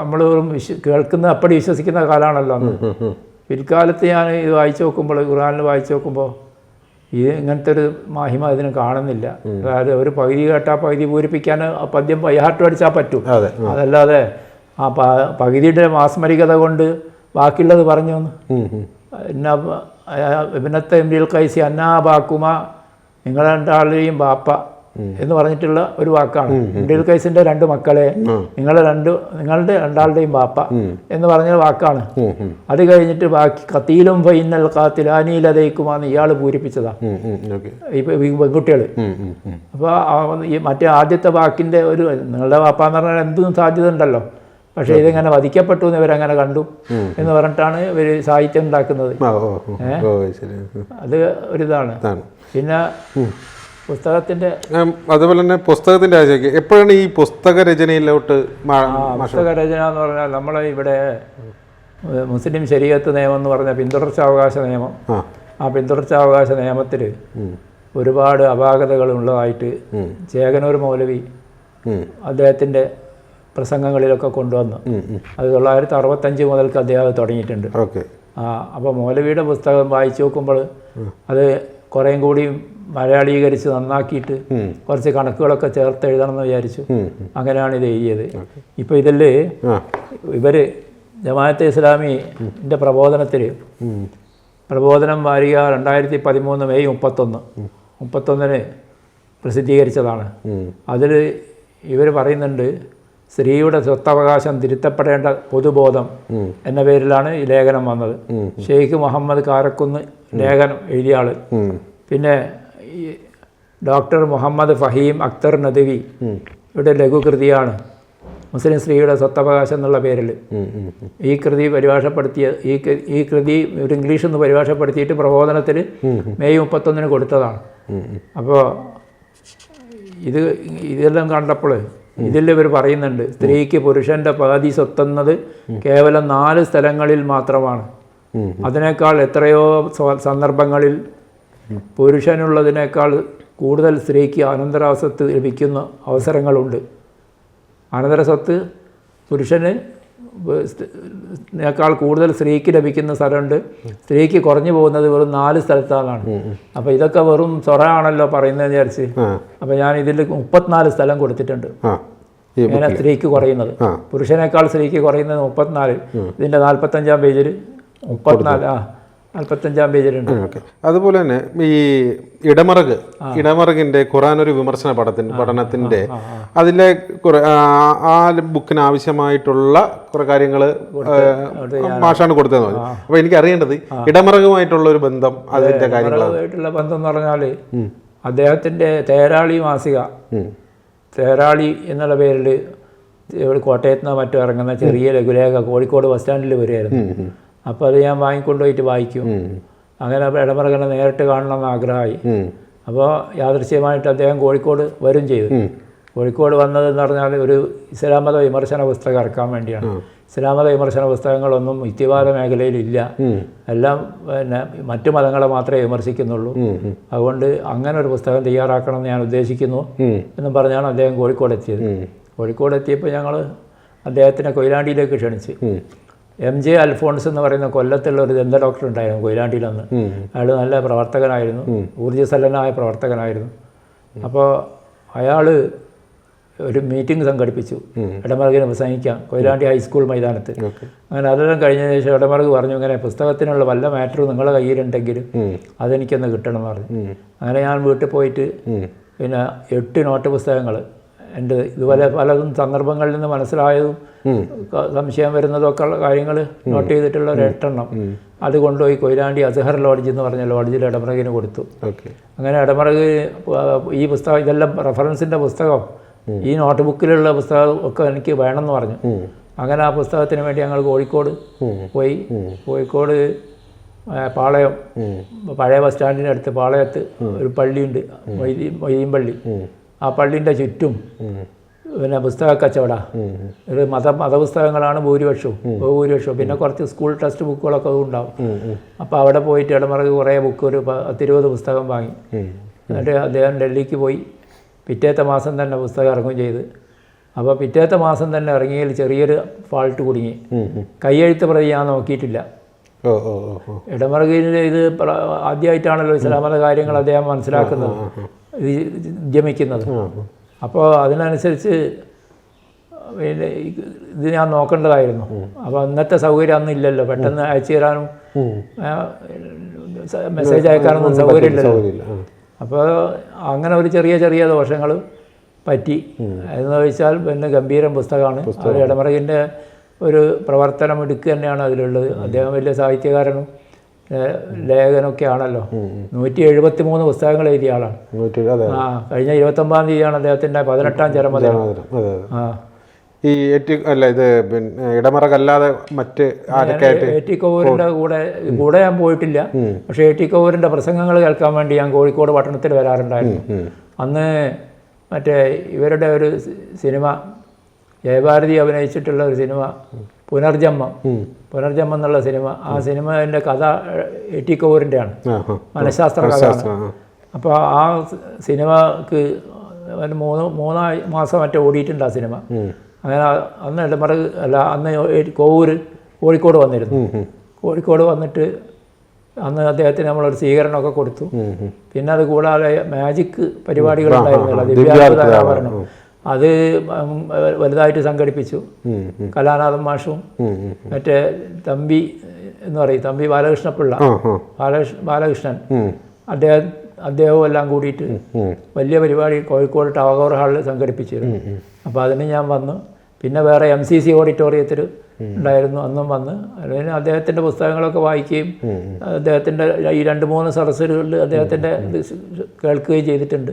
നമ്മൾ കേൾക്കുന്ന അപ്പടി വിശ്വസിക്കുന്ന കാലമാണല്ലോ അന്ന്. പിൽക്കാലത്ത് ഞാൻ ഇത് വായിച്ചു നോക്കുമ്പോൾ, ഖുർആനിൽ വായിച്ചു നോക്കുമ്പോൾ ഇങ്ങനത്തെ ഒരു മഹിമ ഇതിന് കാണുന്നില്ല. അതായത് ഒരു പകുതി കേട്ടാൽ പകുതി പൂരിപ്പിക്കാൻ ആ പദ്യം ബൈഹാർട്ട് പഠിച്ചാൽ പറ്റും. അതല്ലാതെ ആ പകുതിയുടെ മാസ്മരികത കൊണ്ട് ബാക്കിയുള്ളത് പറഞ്ഞു വന്നു. ഇബ്നത്ത ഇംറിൽ ഖൈസി അന്നാ ബാക്കുമ, നിങ്ങൾ 2 ബാപ്പ എന്ന് പറഞ്ഞിട്ടുള്ള ഒരു വാക്കാണ്. ഇംറിൽ ഖൈസിന്റെ 2 മക്കളെ നിങ്ങളുടെ 2 ബാപ്പ എന്ന് പറഞ്ഞ വാക്കാണ്. അത് കഴിഞ്ഞിട്ട് ബാക്കി ഖതീലും ഫൈനൽ ഖാതിലാനിലദൈക്കുമാന്ന് ഇയാൾ പൂരിപ്പിച്ചതാ ഈ പെൺകുട്ടികൾ. അപ്പോൾ ഈ മറ്റേ ആദ്യത്തെ വാക്കിന്റെ ഒരു നിങ്ങളുടെ ബാപ്പ എന്ന് പറഞ്ഞാൽ എന്തും സാധ്യത ഉണ്ടല്ലോ. പക്ഷേ ഇതിങ്ങനെ വധിക്കപ്പെട്ടു എന്ന് ഇവരങ്ങനെ കണ്ടു എന്ന് പറഞ്ഞിട്ടാണ് ഇവർ സാഹിത്യം ഉണ്ടാക്കുന്നത്. അത് ഒരിതാണ്. പിന്നെ പുസ്തകത്തിന്റെ, അതുപോലെ തന്നെ പുസ്തകത്തിന്റെ ആശയം എപ്പോഴാണ് ഈ പുസ്തക രചനയിലോട്ട്? പുസ്തക രചന എന്ന് പറഞ്ഞാൽ നമ്മളെ ഇവിടെ മുസ്ലിം ശരീഅത്ത് നിയമം എന്ന് പറഞ്ഞ പിന്തുടർച്ചാവകാശ നിയമം, ആ പിന്തുടർച്ചാവകാശ നിയമത്തിൽ ഒരുപാട് അപാകതകൾ ഉള്ളതായിട്ട് ചേകനൂർ മൗലവി അദ്ദേഹത്തിൻ്റെ പ്രസംഗങ്ങളിലൊക്കെ കൊണ്ടുവന്നു. അത് 1965 മുതൽക്ക് അദ്ദേഹം തുടങ്ങിയിട്ടുണ്ട്. അപ്പോൾ മൗലവിയുടെ പുസ്തകം വായിച്ചു നോക്കുമ്പോൾ അത് കുറേയും കൂടി മലയാളീകരിച്ച് നന്നാക്കിയിട്ട് കുറച്ച് കണക്കുകളൊക്കെ ചേർത്ത് എഴുതണം എന്ന് വിചാരിച്ചു. അങ്ങനെയാണ് ഇത് എഴുതിയത്. ഇപ്പോൾ ഇതിൽ ഇവർ ജമാഅത്തെ ഇസ്ലാമിൻ്റെ പ്രബോധനം വാരിക 2013 മെയ് 31 പ്രസിദ്ധീകരിച്ചതാണ്. അതിൽ ഇവർ പറയുന്നുണ്ട്, സ്ത്രീയുടെ സ്വത്തവകാശം തിരുത്തപ്പെടേണ്ട പൊതുബോധം എന്ന പേരിലാണ് ഈ ലേഖനം വന്നത്. ഷെയ്ഖ് മുഹമ്മദ് കാരക്കുന്ന് ലേഖനം എഴുതിയ ആള്. പിന്നെ ഡോക്ടർ മുഹമ്മദ് ഫഹീം അക്തർ നദ്വി ഇവിടെ ലഘുകൃതിയാണ് മുസ്ലിം സ്ത്രീയുടെ സ്വത്തവകാശം എന്നുള്ള പേരിൽ ഈ കൃതി പരിഭാഷപ്പെടുത്തിയ ഈ കൃതി ഒരു ഇംഗ്ലീഷിൽ നിന്ന് പരിഭാഷപ്പെടുത്തിയിട്ട് പ്രബോധനത്തിൽ മെയ് 31 കൊടുത്തതാണ്. അപ്പോൾ ഇതെല്ലാം കണ്ടപ്പോൾ ഇതിൽ ഇവർ പറയുന്നുണ്ട്, സ്ത്രീക്ക് പുരുഷന്റെ പകുതി സ്വത്തെന്നത് കേവലം 4 സ്ഥലങ്ങളിൽ മാത്രമാണ്. അതിനേക്കാൾ എത്രയോ സന്ദർഭങ്ങളിൽ പുരുഷനുള്ളതിനേക്കാൾ കൂടുതൽ സ്ത്രീക്ക് അനന്തരാസ്വത്ത് ലഭിക്കുന്ന അവസരങ്ങളുണ്ട്. അനന്തരസ്വത്ത് പുരുഷനേക്കാൾ കൂടുതൽ സ്ത്രീക്ക് ലഭിക്കുന്ന സ്ഥലമുണ്ട്. സ്ത്രീക്ക് കുറഞ്ഞു പോകുന്നത് വെറും 4 സ്ഥലത്താണ്. അപ്പോൾ ഇതൊക്കെ വെറും ചൊറയാണല്ലോ പറയുന്നതെന്ന് വിചാരിച്ച് അപ്പോൾ ഞാൻ ഇതിൽ 34 സ്ഥലം കൊടുത്തിട്ടുണ്ട്. ഇങ്ങനെ സ്ത്രീക്ക് കുറയുന്നത്, പുരുഷനേക്കാൾ സ്ത്രീക്ക് കുറയുന്നത് 34. ഇതിൻ്റെ 45-ാം പേജിൽ 45-ാം പേജിലുണ്ട്. അതുപോലെ തന്നെ ഈ ഇടമറുകിന്റെ ഖുർആൻ ഒരു വിമർശന പഠനത്തിന്റെ അതിലെ ആ ബുക്കിന് ആവശ്യമായിട്ടുള്ള കുറെ കാര്യങ്ങൾ മാഷാണ് കൊടുത്തതെന്ന് പറഞ്ഞു. അപ്പൊ എനിക്ക് അറിയേണ്ടത് ഇടമറുകുമായിട്ടുള്ള ഒരു ബന്ധം, അതിന്റെ കാര്യങ്ങളായിട്ടുള്ള ബന്ധം എന്ന് പറഞ്ഞാൽ അദ്ദേഹത്തിന്റെ തേരാളി മാസിക, തേരാളി എന്നുള്ള പേരിൽ കോട്ടയത്ത് നിന്ന് മറ്റും ഇറങ്ങുന്ന ചെറിയ ലഘുലേഖ കോഴിക്കോട് ബസ് സ്റ്റാൻഡിൽ വരുമായിരുന്നു. അപ്പോൾ അത് ഞാൻ വാങ്ങിക്കൊണ്ടുപോയിട്ട് വായിക്കും. അങ്ങനെ ഇടമറുകനെ നേരിട്ട് കാണണമെന്ന് ആഗ്രഹമായി. അപ്പോൾ യാദൃശ്യമായിട്ട് അദ്ദേഹം കോഴിക്കോട് വരും ചെയ്തു. കോഴിക്കോട് വന്നതെന്ന് പറഞ്ഞാൽ ഒരു ഇസ്ലാം മത വിമർശന പുസ്തകം ഇറക്കാൻ വേണ്ടിയാണ്. ഇസ്ലാം മത വിമർശന പുസ്തകങ്ങളൊന്നും യുക്തിവാദ മേഖലയിലില്ല, എല്ലാം പിന്നെ മറ്റു മതങ്ങളെ മാത്രമേ വിമർശിക്കുന്നുള്ളൂ. അതുകൊണ്ട് അങ്ങനെ ഒരു പുസ്തകം തയ്യാറാക്കണമെന്ന് ഞാൻ ഉദ്ദേശിക്കുന്നു എന്നും പറഞ്ഞാണ് അദ്ദേഹം കോഴിക്കോട് എത്തിയത്. കോഴിക്കോട് എത്തിയപ്പോൾ ഞങ്ങൾ അദ്ദേഹത്തിനെ കൊയിലാണ്ടിയിലേക്ക് ക്ഷണിച്ച്. MJ അൽഫോൺസ് എന്ന് പറയുന്ന കൊല്ലത്തുള്ള ഒരു ദന്ത ഡോക്ടർ ഉണ്ടായിരുന്നു കൊയിലാണ്ടിയിലന്ന്. അയാൾ നല്ല പ്രവർത്തകനായിരുന്നു, ഊർജ്ജസ്വലനായ പ്രവർത്തകനായിരുന്നു. അപ്പോൾ അയാൾ ഒരു മീറ്റിംഗ് സംഘടിപ്പിച്ചു ഇടമറുകിന് പ്രസംഗിക്കാം കൊയിലാണ്ടി ഹൈസ്കൂൾ മൈതാനത്ത്. അങ്ങനെ അതെല്ലാം കഴിഞ്ഞതിന് ശേഷം ഇടമറുക് പറഞ്ഞു, ഇങ്ങനെ പുസ്തകത്തിനുള്ള വല്ല മാറ്ററും നിങ്ങളുടെ കയ്യിലുണ്ടെങ്കിൽ അതെനിക്കൊന്ന് കിട്ടണം എന്ന് പറഞ്ഞു. അങ്ങനെ ഞാൻ വീട്ടിൽ പോയിട്ട് പിന്നെ 8 നോട്ട് പുസ്തകങ്ങൾ എൻ്റെ ഇതുപോലെ പലതും സന്ദർഭങ്ങളിൽ നിന്ന് മനസ്സിലായതും സംശയം വരുന്നതൊക്കെ ഉള്ള കാര്യങ്ങൾ നോട്ട് ചെയ്തിട്ടുള്ള ഒരു 8 എണ്ണം അത് കൊണ്ടുപോയി കൊയിലാണ്ടി അസ്ഹർ ലോഡ്ജ് എന്ന് പറഞ്ഞ ലോഡ്ജിൽ ഇടമറുകിന് കൊടുത്തു. അങ്ങനെ ഇടമറുക് ഈ പുസ്തകം ഇതെല്ലാം റെഫറൻസിൻ്റെ പുസ്തകം, ഈ നോട്ട് ബുക്കിലുള്ള പുസ്തകം ഒക്കെ എനിക്ക് വേണമെന്ന് പറഞ്ഞു. അങ്ങനെ ആ പുസ്തകത്തിന് വേണ്ടി ഞങ്ങൾ കോഴിക്കോട് പോയി. കോഴിക്കോട് പാളയം പഴയ ബസ് സ്റ്റാൻഡിൻ്റെ അടുത്ത് പാളയത്ത് ഒരു പള്ളിയുണ്ട്, മൊയ്തീൻ പള്ളി. ആ പള്ളിൻ്റെ ചുറ്റും പിന്നെ പുസ്തക കച്ചവട ഒരു മതപുസ്തകങ്ങളാണ് ഭൂരിപക്ഷവും. പിന്നെ കുറച്ച് സ്കൂൾ ടെക്സ്റ്റ് ബുക്കുകളൊക്കെ ഉണ്ടാവും. അപ്പോൾ അവിടെ പോയിട്ട് ഇടമറുക് കുറേ ബുക്ക് ഒരു 10-20 പുസ്തകം വാങ്ങി. എന്നിട്ട് അദ്ദേഹം ഡൽഹിക്ക് പോയി. പിറ്റേത്തെ മാസം തന്നെ പുസ്തകം ഇറങ്ങുകയും ചെയ്ത്. അപ്പോൾ പിറ്റേത്തെ മാസം തന്നെ ഇറങ്ങിയതിൽ ചെറിയൊരു ഫാൾട്ട് കുടുങ്ങി. കയ്യെഴുത്ത് പ്രതി ഞാൻ നോക്കിയിട്ടില്ല. ഇടമറുകിന് ഇത് ആദ്യമായിട്ടാണല്ലോ ഇസ്ലാം മത കാര്യങ്ങൾ അദ്ദേഹം മനസ്സിലാക്കുന്നത്, ഉദ്യമിക്കുന്നത്. അപ്പോൾ അതിനനുസരിച്ച് പിന്നെ ഇത് ഞാൻ നോക്കേണ്ടതായിരുന്നു. അപ്പോൾ ഇന്നത്തെ സൗകര്യം അന്നും ഇല്ലല്ലോ, പെട്ടെന്ന് അയച്ചു തരാനും മെസ്സേജ് അയക്കാനൊന്നും സൗകര്യമില്ലല്ലോ. അപ്പോൾ അങ്ങനെ ഒരു ചെറിയ ദോഷങ്ങൾ പറ്റി. എന്ന് വെച്ചാൽ പിന്നെ ഗംഭീരം പുസ്തകമാണ്. അത് ഇടമറുകിൻ്റെ ഒരു പ്രവർത്തനം എടുക്കുക തന്നെയാണ് അതിലുള്ളത്. അദ്ദേഹം വലിയ സാഹിത്യകാരനും ലേഖനമൊക്കെ ആണല്ലോ. 173 പുസ്തകങ്ങൾ എഴുതിയ ആളാണ്. കഴിഞ്ഞ 29-ാം തീയതിയാണ് അദ്ദേഹത്തിൻ്റെ 18ാം ചരമദിനം. ഈ ഇത് പിന്നെ ഇടമറകല്ലാതെ മറ്റ് A.T. കപൂറിൻ്റെ കൂടെ ഞാൻ പോയിട്ടില്ല. പക്ഷേ A.T. കപൂറിൻ്റെ പ്രസംഗങ്ങൾ കേൾക്കാൻ വേണ്ടി ഞാൻ കോഴിക്കോട് പട്ടണത്തിൽ വരാറുണ്ടായിരുന്നു. അന്ന് മറ്റേ ഇവരുടെ ഒരു സിനിമ, ജയഭാരതി അഭിനയിച്ചിട്ടുള്ള ഒരു സിനിമ പുനർജന്മം എന്നുള്ള സിനിമ, ആ സിനിമേൻ്റെ കഥ A.T. കപൂറിൻ്റെയാണ്, മനഃശാസ്ത്ര കഥയാണ്. അപ്പോൾ ആ സിനിമക്ക് 3 മാസം മറ്റേ ഓടിയിട്ടുണ്ട് ആ സിനിമ. അങ്ങനെ അന്ന് ഇടമറുക് അന്ന് കോവൂര് കോഴിക്കോട് വന്നിരുന്നു. കോഴിക്കോട് വന്നിട്ട് അന്ന് അദ്ദേഹത്തിന് നമ്മളൊരു സ്വീകരണമൊക്കെ കൊടുത്തു. പിന്നെ അത് കൂടാതെ മാജിക് പരിപാടികളുണ്ടായിരുന്നല്ലോ, ദിവ്യാത്ഭുതാവരണം, അത് വലുതായിട്ട് സംഘടിപ്പിച്ചു. കലാനാഥൻ മാഷും മറ്റേ തമ്പി എന്ന് പറയും, തമ്പി ബാലകൃഷ്ണൻ അദ്ദേഹവും എല്ലാം കൂടിയിട്ട് വലിയ പരിപാടി കോഴിക്കോട് ടവർ ഹാളിൽ സംഘടിപ്പിച്ചിരുന്നു. അപ്പോൾ അതിന് ഞാൻ വന്നു. പിന്നെ വേറെ MCC ഓഡിറ്റോറിയത്തിൽ ഉണ്ടായിരുന്നു, അന്നും വന്ന്. അതിന് അദ്ദേഹത്തിൻ്റെ പുസ്തകങ്ങളൊക്കെ വായിക്കുകയും അദ്ദേഹത്തിൻ്റെ ഈ 2-3 സദസ്സുകളിൽ അദ്ദേഹത്തിൻ്റെ കേൾക്കുകയും ചെയ്തിട്ടുണ്ട്.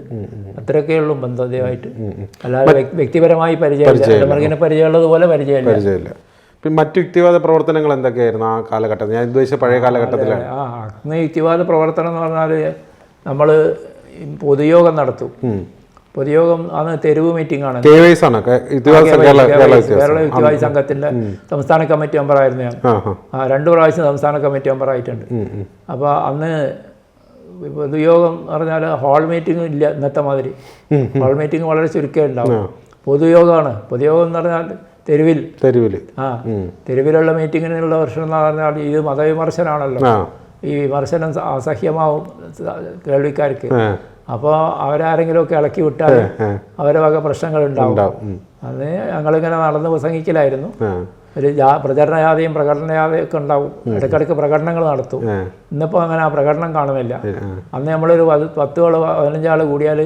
അത്രയൊക്കെയുള്ളൂ ബന്ധം അദ്ദേഹമായിട്ട്. അല്ലാതെ വ്യക്തിപരമായി പരിചയമില്ല, ഇടമറുകിനെ പരിചയമുള്ളതുപോലെ പരിചയമില്ല. പിന്നെ മറ്റു യുക്തിവാദ പ്രവർത്തനങ്ങൾ എന്തൊക്കെയായിരുന്നു ആ കാലഘട്ടത്തിൽ? ഞാൻ ഉദ്ദേശിച്ച പഴയ കാലഘട്ടത്തിലാണ്. അന്ന് യുക്തിവാദ പ്രവർത്തനം എന്ന് പറഞ്ഞാൽ നമ്മൾ പൊതുയോഗം നടത്തും. പൊതുയോഗം അന്ന് തെരുവ് മീറ്റിംഗ് ആണ്. കേരള യുക്തിവാദി സംഘത്തിന്റെ സംസ്ഥാന കമ്മിറ്റി മെമ്പറായിരുന്നു ഞാൻ. 2 പ്രാവശ്യം സംസ്ഥാന കമ്മിറ്റി മെമ്പറായിട്ടുണ്ട്. അപ്പോൾ അന്ന് പൊതുയോഗം എന്ന് പറഞ്ഞാൽ ഹാൾ മീറ്റിംഗ് ഇല്ല ഇന്നത്തെ മാതിരി. ഹാൾ മീറ്റിംഗ് വളരെ ചുരുക്കേ ഉണ്ടാവും. പൊതുയോഗമാണ്. പൊതുയോഗം എന്ന് പറഞ്ഞാൽ തെരുവിൽ തെരുവിലുള്ള മീറ്റിങ്ങിനുള്ള പ്രശ്നം എന്ന് പറഞ്ഞാൽ ഇത് മതവിമർശനമാണല്ലോ. ഈ വിമർശനം അസഹ്യമാവും കേൾവിക്കാർക്ക്. അപ്പോൾ അവരാരെങ്കിലുമൊക്കെ ഇളക്കി വിട്ടാൽ അവരെ വക പ്രശ്നങ്ങളുണ്ടാവും. അത് ഞങ്ങളിങ്ങനെ നടന്ന് പ്രസംഗിക്കലായിരുന്നു. ഒരു പ്രചരണയാതയും പ്രകടനയാതയൊക്കെ ഉണ്ടാവും. ഇടയ്ക്കിടയ്ക്ക് പ്രകടനങ്ങൾ നടത്തും. ഇന്നിപ്പോൾ അങ്ങനെ ആ പ്രകടനം കാണുന്നില്ല. അന്ന് നമ്മളൊരു 10-15 ആൾ കൂടിയാൽ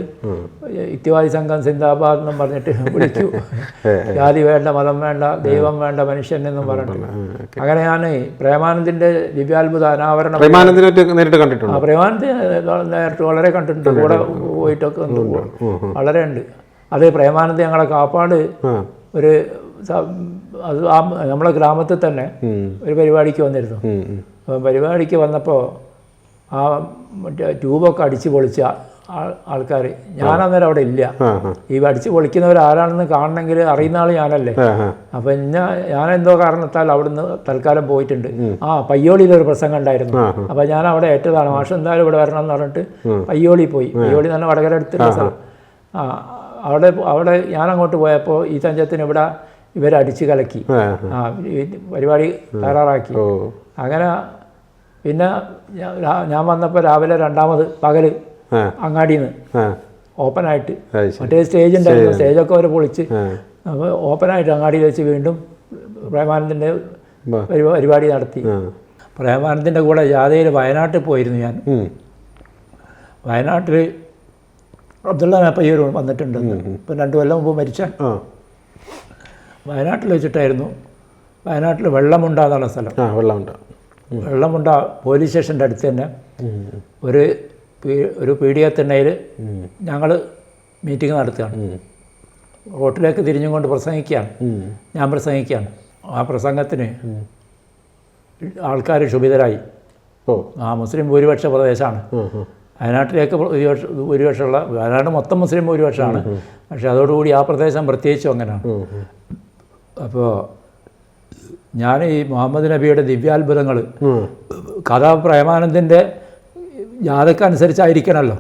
യുക്തിവാദി സംഘം സിന്ദാബാദ് എന്നും പറഞ്ഞിട്ട് വിളിക്കൂ. ജാതി വേണ്ട, മതം വേണ്ട, ദൈവം വേണ്ട, മനുഷ്യൻ എന്നും പറഞ്ഞിട്ട്. അങ്ങനെ ഞാൻ പ്രേമാനന്ദിൻ്റെ ദിവ്യാത്ഭുത അനാവരണം പ്രേമാനന്ദ് നേരിട്ട് വളരെ കണ്ടിട്ടുണ്ട്. കൂടെ പോയിട്ടൊക്കെ വളരെ ഉണ്ട്. അത് പ്രേമാനന്ദ് ഞങ്ങളെ കാപ്പാട് ഒരു അത് നമ്മളെ ഗ്രാമത്തിൽ തന്നെ ഒരു പരിപാടിക്ക് വന്നിരുന്നു. അപ്പം പരിപാടിക്ക് വന്നപ്പോൾ ആ മറ്റേ ട്യൂബൊക്കെ അടിച്ച് പൊളിച്ച ആൾക്കാർ. ഞാനന്നേരം അവിടെ ഇല്ല. ഈ അടിച്ച് പൊളിക്കുന്നവർ ആരാണെന്ന് കാണണമെങ്കിൽ അറിയുന്ന ആൾ ഞാനല്ലേ. അപ്പം ഞാനെന്തോ കാരണത്താൽ അവിടുന്ന് തൽക്കാലം പോയിട്ടുണ്ട്. പയ്യോളിയിലൊരു പ്രസംഗം ഉണ്ടായിരുന്നു. അപ്പം ഞാൻ അവിടെ ഏറ്റതാണ്. മാഷ് എന്തായാലും ഇവിടെ വരണം എന്ന് പറഞ്ഞിട്ട് പയ്യോളി പോയി. പയ്യോളി നല്ല വടകര അടുത്തുള്ള സ്ഥലം. അവിടെ ഞാനങ്ങോട്ട് പോയപ്പോൾ ഈ തഞ്ചത്തിന് ഇവിടെ ഇവരടിച്ച് കലക്കി. പരിപാടി തയ്യാറാക്കി. അങ്ങനെ പിന്നെ ഞാൻ വന്നപ്പോൾ രാവിലെ രണ്ടാമത് പകല് അങ്ങാടിയിൽ നിന്ന് ഓപ്പണായിട്ട്, മറ്റേ സ്റ്റേജ് ഉണ്ടായിരുന്നു, സ്റ്റേജൊക്കെ അവർ പൊളിച്ച്, അപ്പോൾ ഓപ്പണായിട്ട് അങ്ങാടിയിൽ വെച്ച് വീണ്ടും പ്രേമാനന്ദൻ്റെ പരിപാടി നടത്തി. പ്രേമാനന്ദൻ്റെ കൂടെ ജാഥയിൽ വയനാട്ടിൽ പോയിരുന്നു ഞാൻ. വയനാട്ടിൽ അബ്ദുള്ള മേപ്പയ്യൂർ വന്നിട്ടുണ്ട്. ഇപ്പം 2 കൊല്ലം മുമ്പ് മരിച്ച വയനാട്ടിൽ വെച്ചിട്ടായിരുന്നു. വയനാട്ടിൽ വെള്ളമുണ്ടാന്നുള്ള സ്ഥലം. വെള്ളമുണ്ട പോലീസ് സ്റ്റേഷൻ്റെ അടുത്ത് തന്നെ ഒരു പീഡിയത്തിണ്ണയിൽ ഞങ്ങൾ മീറ്റിംഗ് നടത്തുകയാണ്. റോട്ടിലേക്ക് തിരിഞ്ഞും കൊണ്ട് പ്രസംഗിക്കുകയാണ്. ഞാൻ പ്രസംഗിക്കുകയാണ്. ആ പ്രസംഗത്തിന് ആൾക്കാർ ക്ഷുഭിതരായി. മുസ്ലിം ഭൂരിപക്ഷ പ്രദേശമാണ്. വയനാട്ടിലേക്ക് ഭൂരിപക്ഷമുള്ള, വയനാട് മൊത്തം മുസ്ലിം ഭൂരിപക്ഷമാണ്. പക്ഷെ അതോടുകൂടി ആ പ്രദേശം പ്രത്യേകിച്ചും അങ്ങനെയാണ്. അപ്പോൾ ഞാൻ ഈ മുഹമ്മദ് നബിയുടെ ദിവ്യാത്ഭുതങ്ങൾ കഥ പ്രേമാനന്ദൻ്റെ ജാഥക്കനുസരിച്ചായിരിക്കണമല്ലോ.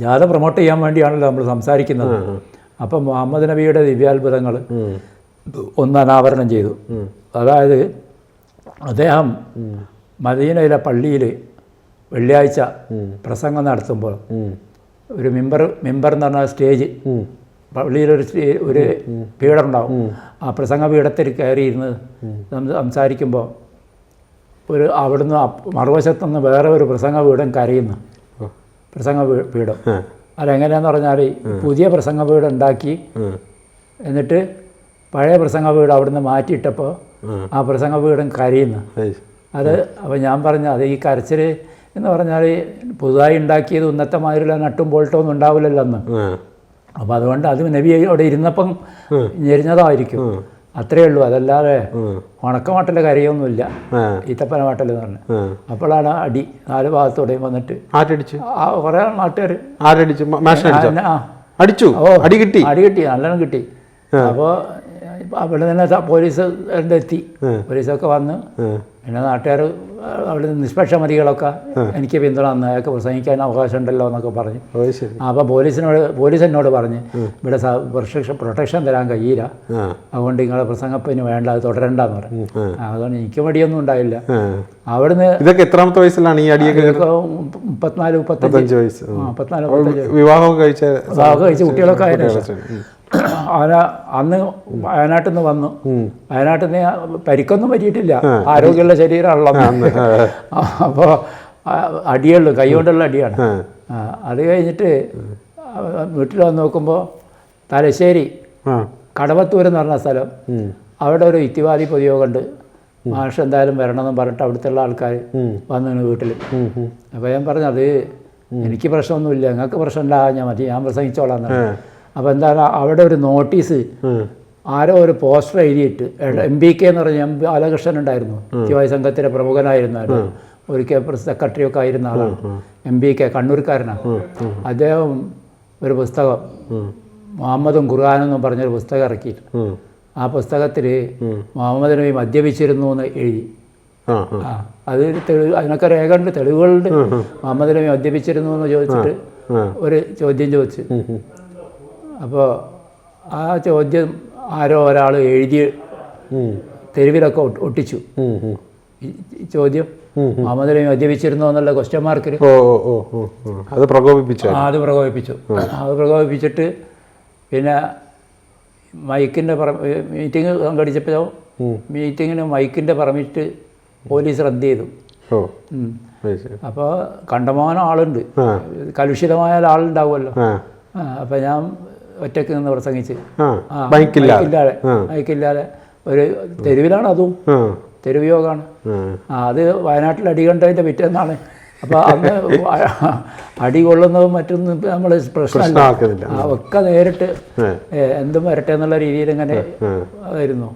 ജാഥ പ്രൊമോട്ട് ചെയ്യാൻ വേണ്ടിയാണല്ലോ നമ്മൾ സംസാരിക്കുന്നത്. അപ്പം മുഹമ്മദ് നബിയുടെ ദിവ്യാത്ഭുതങ്ങൾ ഒന്ന് അനാവരണം ചെയ്തു. അതായത് അദ്ദേഹം മദീനയിലെ പള്ളിയിൽ വെള്ളിയാഴ്ച പ്രസംഗം നടത്തുമ്പോൾ ഒരു മെമ്പർ എന്ന് പറഞ്ഞ സ്റ്റേജ്, പള്ളിയിലൊരു ഒരു പീഠം ഉണ്ടാവും. ആ പ്രസംഗ പീഠത്തിൽ കയറിയിരുന്ന് സംസാരിക്കുമ്പോൾ അവിടുന്ന് മറുവശത്തുനിന്ന് വേറെ ഒരു പ്രസംഗ പീഠം കരയുന്നു. പ്രസംഗ പീഠം അതെങ്ങനെയാന്ന് പറഞ്ഞാൽ പുതിയ പ്രസംഗ പീഠം ഉണ്ടാക്കി, എന്നിട്ട് പഴയ പ്രസംഗ പീഠം അവിടുന്ന് മാറ്റിയിട്ടപ്പോൾ ആ പ്രസംഗ പീഠം കരയുന്നു. അപ്പോൾ ഞാൻ പറഞ്ഞു, അത് ഈ കരച്ചിൽ എന്ന് പറഞ്ഞാൽ പുതുതായി ഉണ്ടാക്കിയത് ഇന്നത്തെ മാതിരിയുള്ള നട്ടും ബോൾട്ടും ഒന്നും ഉണ്ടാവില്ലല്ലോ അന്ന്. അപ്പോൾ അതുകൊണ്ട് അത് നബി അവിടെ ഇരുന്നപ്പം ഞെരിഞ്ഞതായിരിക്കും, അത്രയേ ഉള്ളൂ. അതല്ലാതെ ഉണക്കമാട്ടൻ്റെ കരയൊന്നുമില്ല, ഈത്തപ്പന മാട്ടൽ എന്ന് പറഞ്ഞു. അപ്പോഴാണ് അടി 4 ഭാഗത്തോടെയും വന്നിട്ട് കുറേ നാട്ടുകാർ അടി കിട്ടി, നല്ലോണം കിട്ടി. അപ്പോൾ അവിടെ തന്നെ പോലീസ് എത്തി. പോലീസൊക്കെ വന്ന് പിന്നെ നാട്ടുകാർ അവിടെ നിഷ്പക്ഷമതികളൊക്കെ എനിക്ക് പിന്തുണ തന്നു. അയാൾക്ക് പ്രസംഗിക്കാൻ അവകാശം ഉണ്ടല്ലോ എന്നൊക്കെ പറഞ്ഞു. അപ്പോൾ പോലീസ് എന്നോട് പറഞ്ഞ് ഇവിടെ പ്രൊട്ടക്ഷൻ തരാൻ കഴിയില്ല, അതുകൊണ്ട് നിങ്ങളെ പ്രസംഗപ്പിന് വേണ്ട, അത് തുടരണ്ടെന്ന് പറഞ്ഞു. അതുകൊണ്ട് എനിക്ക് മടിയൊന്നും ഉണ്ടായില്ല. അവിടുന്ന് ഇതൊക്കെ എത്രാമത്തെ വയസ്സിലാണ് ഈ അടിയൊക്കെ? 34-35 വയസ്സ്. 34-35 വിവാഹമൊക്കെ കഴിച്ച് കുട്ടികളൊക്കെ ആയിരുന്നു. അന്ന് വയനാട്ടിൽ നിന്ന് വന്നു. വയനാട്ടിൽ നിന്ന് പരിക്കൊന്നും പറ്റിയിട്ടില്ല, ആരോഗ്യമുള്ള ശരീരമാണല്ലോ. അപ്പോൾ അടിയുള്ളൂ, കൈ കൊണ്ടുള്ള അടിയാണ്. അത് കഴിഞ്ഞിട്ട് വീട്ടിൽ വന്ന് നോക്കുമ്പോൾ തലശ്ശേരി കടവത്തൂർ എന്ന് പറഞ്ഞ സ്ഥലം, അവിടെ ഒരു യുക്തിവാദി പൊതുയോഗമുണ്ട്. മാഷ് എന്തായാലും വരണമെന്ന് പറഞ്ഞിട്ട് അവിടുത്തെ ആൾക്കാർ വന്നു വീട്ടിൽ. അപ്പോൾ ഞാൻ പറഞ്ഞു, അത് എനിക്ക് പ്രശ്നമൊന്നുമില്ല, നിങ്ങൾക്ക് പ്രശ്നമില്ല, ഞാൻ മതി, ഞാൻ പ്രസംഗിച്ചോളാം. അപ്പോൾ എന്താണ് അവിടെ ഒരു നോട്ടീസ് ആരോ ഒരു പോസ്റ്റർ എഴുതിയിട്ട്, MBK എന്ന് പറഞ്ഞ ബാലകൃഷ്ണൻ ഉണ്ടായിരുന്നു, യുവ സംഘത്തിൻ്റെ പ്രമുഖനായിരുന്നു, ഒരിക്കൽ സെക്രട്ടറി ഒക്കെ ആയിരുന്ന ആളാണ്. MBK കണ്ണൂർക്കാരനാണ്. അദ്ദേഹം ഒരു പുസ്തകം മുഹമ്മദും ഖുർആാനെന്നും പറഞ്ഞൊരു പുസ്തകം ഇറക്കി. ആ പുസ്തകത്തിൽ മുഹമ്മദ് നബി മദ്യപിച്ചിരുന്നു എന്ന് എഴുതി. അത് അതിനൊക്കെ രേഖയുണ്ട്, തെളിവുകളുണ്ട്. മുഹമ്മദ് നബി മദ്യപിച്ചിരുന്നു എന്ന് ചോദിച്ചിട്ട് ഒരു ചോദ്യം ചോദിച്ചു. അപ്പോൾ ആ ചോദ്യം ആരോ ഒരാൾ എഴുതി തെരുവിലൊക്കെ ഒട്ടിച്ചു. ചോദ്യം മുഹമ്മദ് നബി മദ്യപിച്ചിരുന്നു എന്നുള്ള ക്വസ്റ്റ്യൻ മാർക്കിൽ അത് പ്രകോപിപ്പിച്ചു. അത് പ്രകോപിപ്പിച്ചിട്ട് പിന്നെ മൈക്കിൻ്റെ മീറ്റിംഗ് സംഘടിച്ചപ്പോൾ മീറ്റിങ്ങിന് മൈക്കിൻ്റെ പെർമിറ്റ് പോലീസ് റദ്ദ് ചെയ്തു. അപ്പോൾ കണ്ടമാനം ആളുണ്ട്, കലുഷിതമായ ആളുണ്ടാവുമല്ലോ. അപ്പം ഞാൻ ഒറ്റയ്ക്ക് നിന്ന് പ്രസംഗിച്ച്, മൈക്കില്ലാതെ ഒരു തെരുവിലാണ്, അതും തെരുവ് യോഗമാണ്. അത് വയനാട്ടിൽ അടി കണ്ടതിൻ്റെ പിറ്റേന്നാണ് അപ്പോൾ അന്ന് അടി കൊള്ളുന്നതും മറ്റൊന്നും നമ്മൾ പ്രശ്നമില്ല, ഒക്കെ നേരിട്ട് എന്തും വരട്ടെ എന്നുള്ള രീതിയിൽ ഇങ്ങനെ ആയിരുന്നു.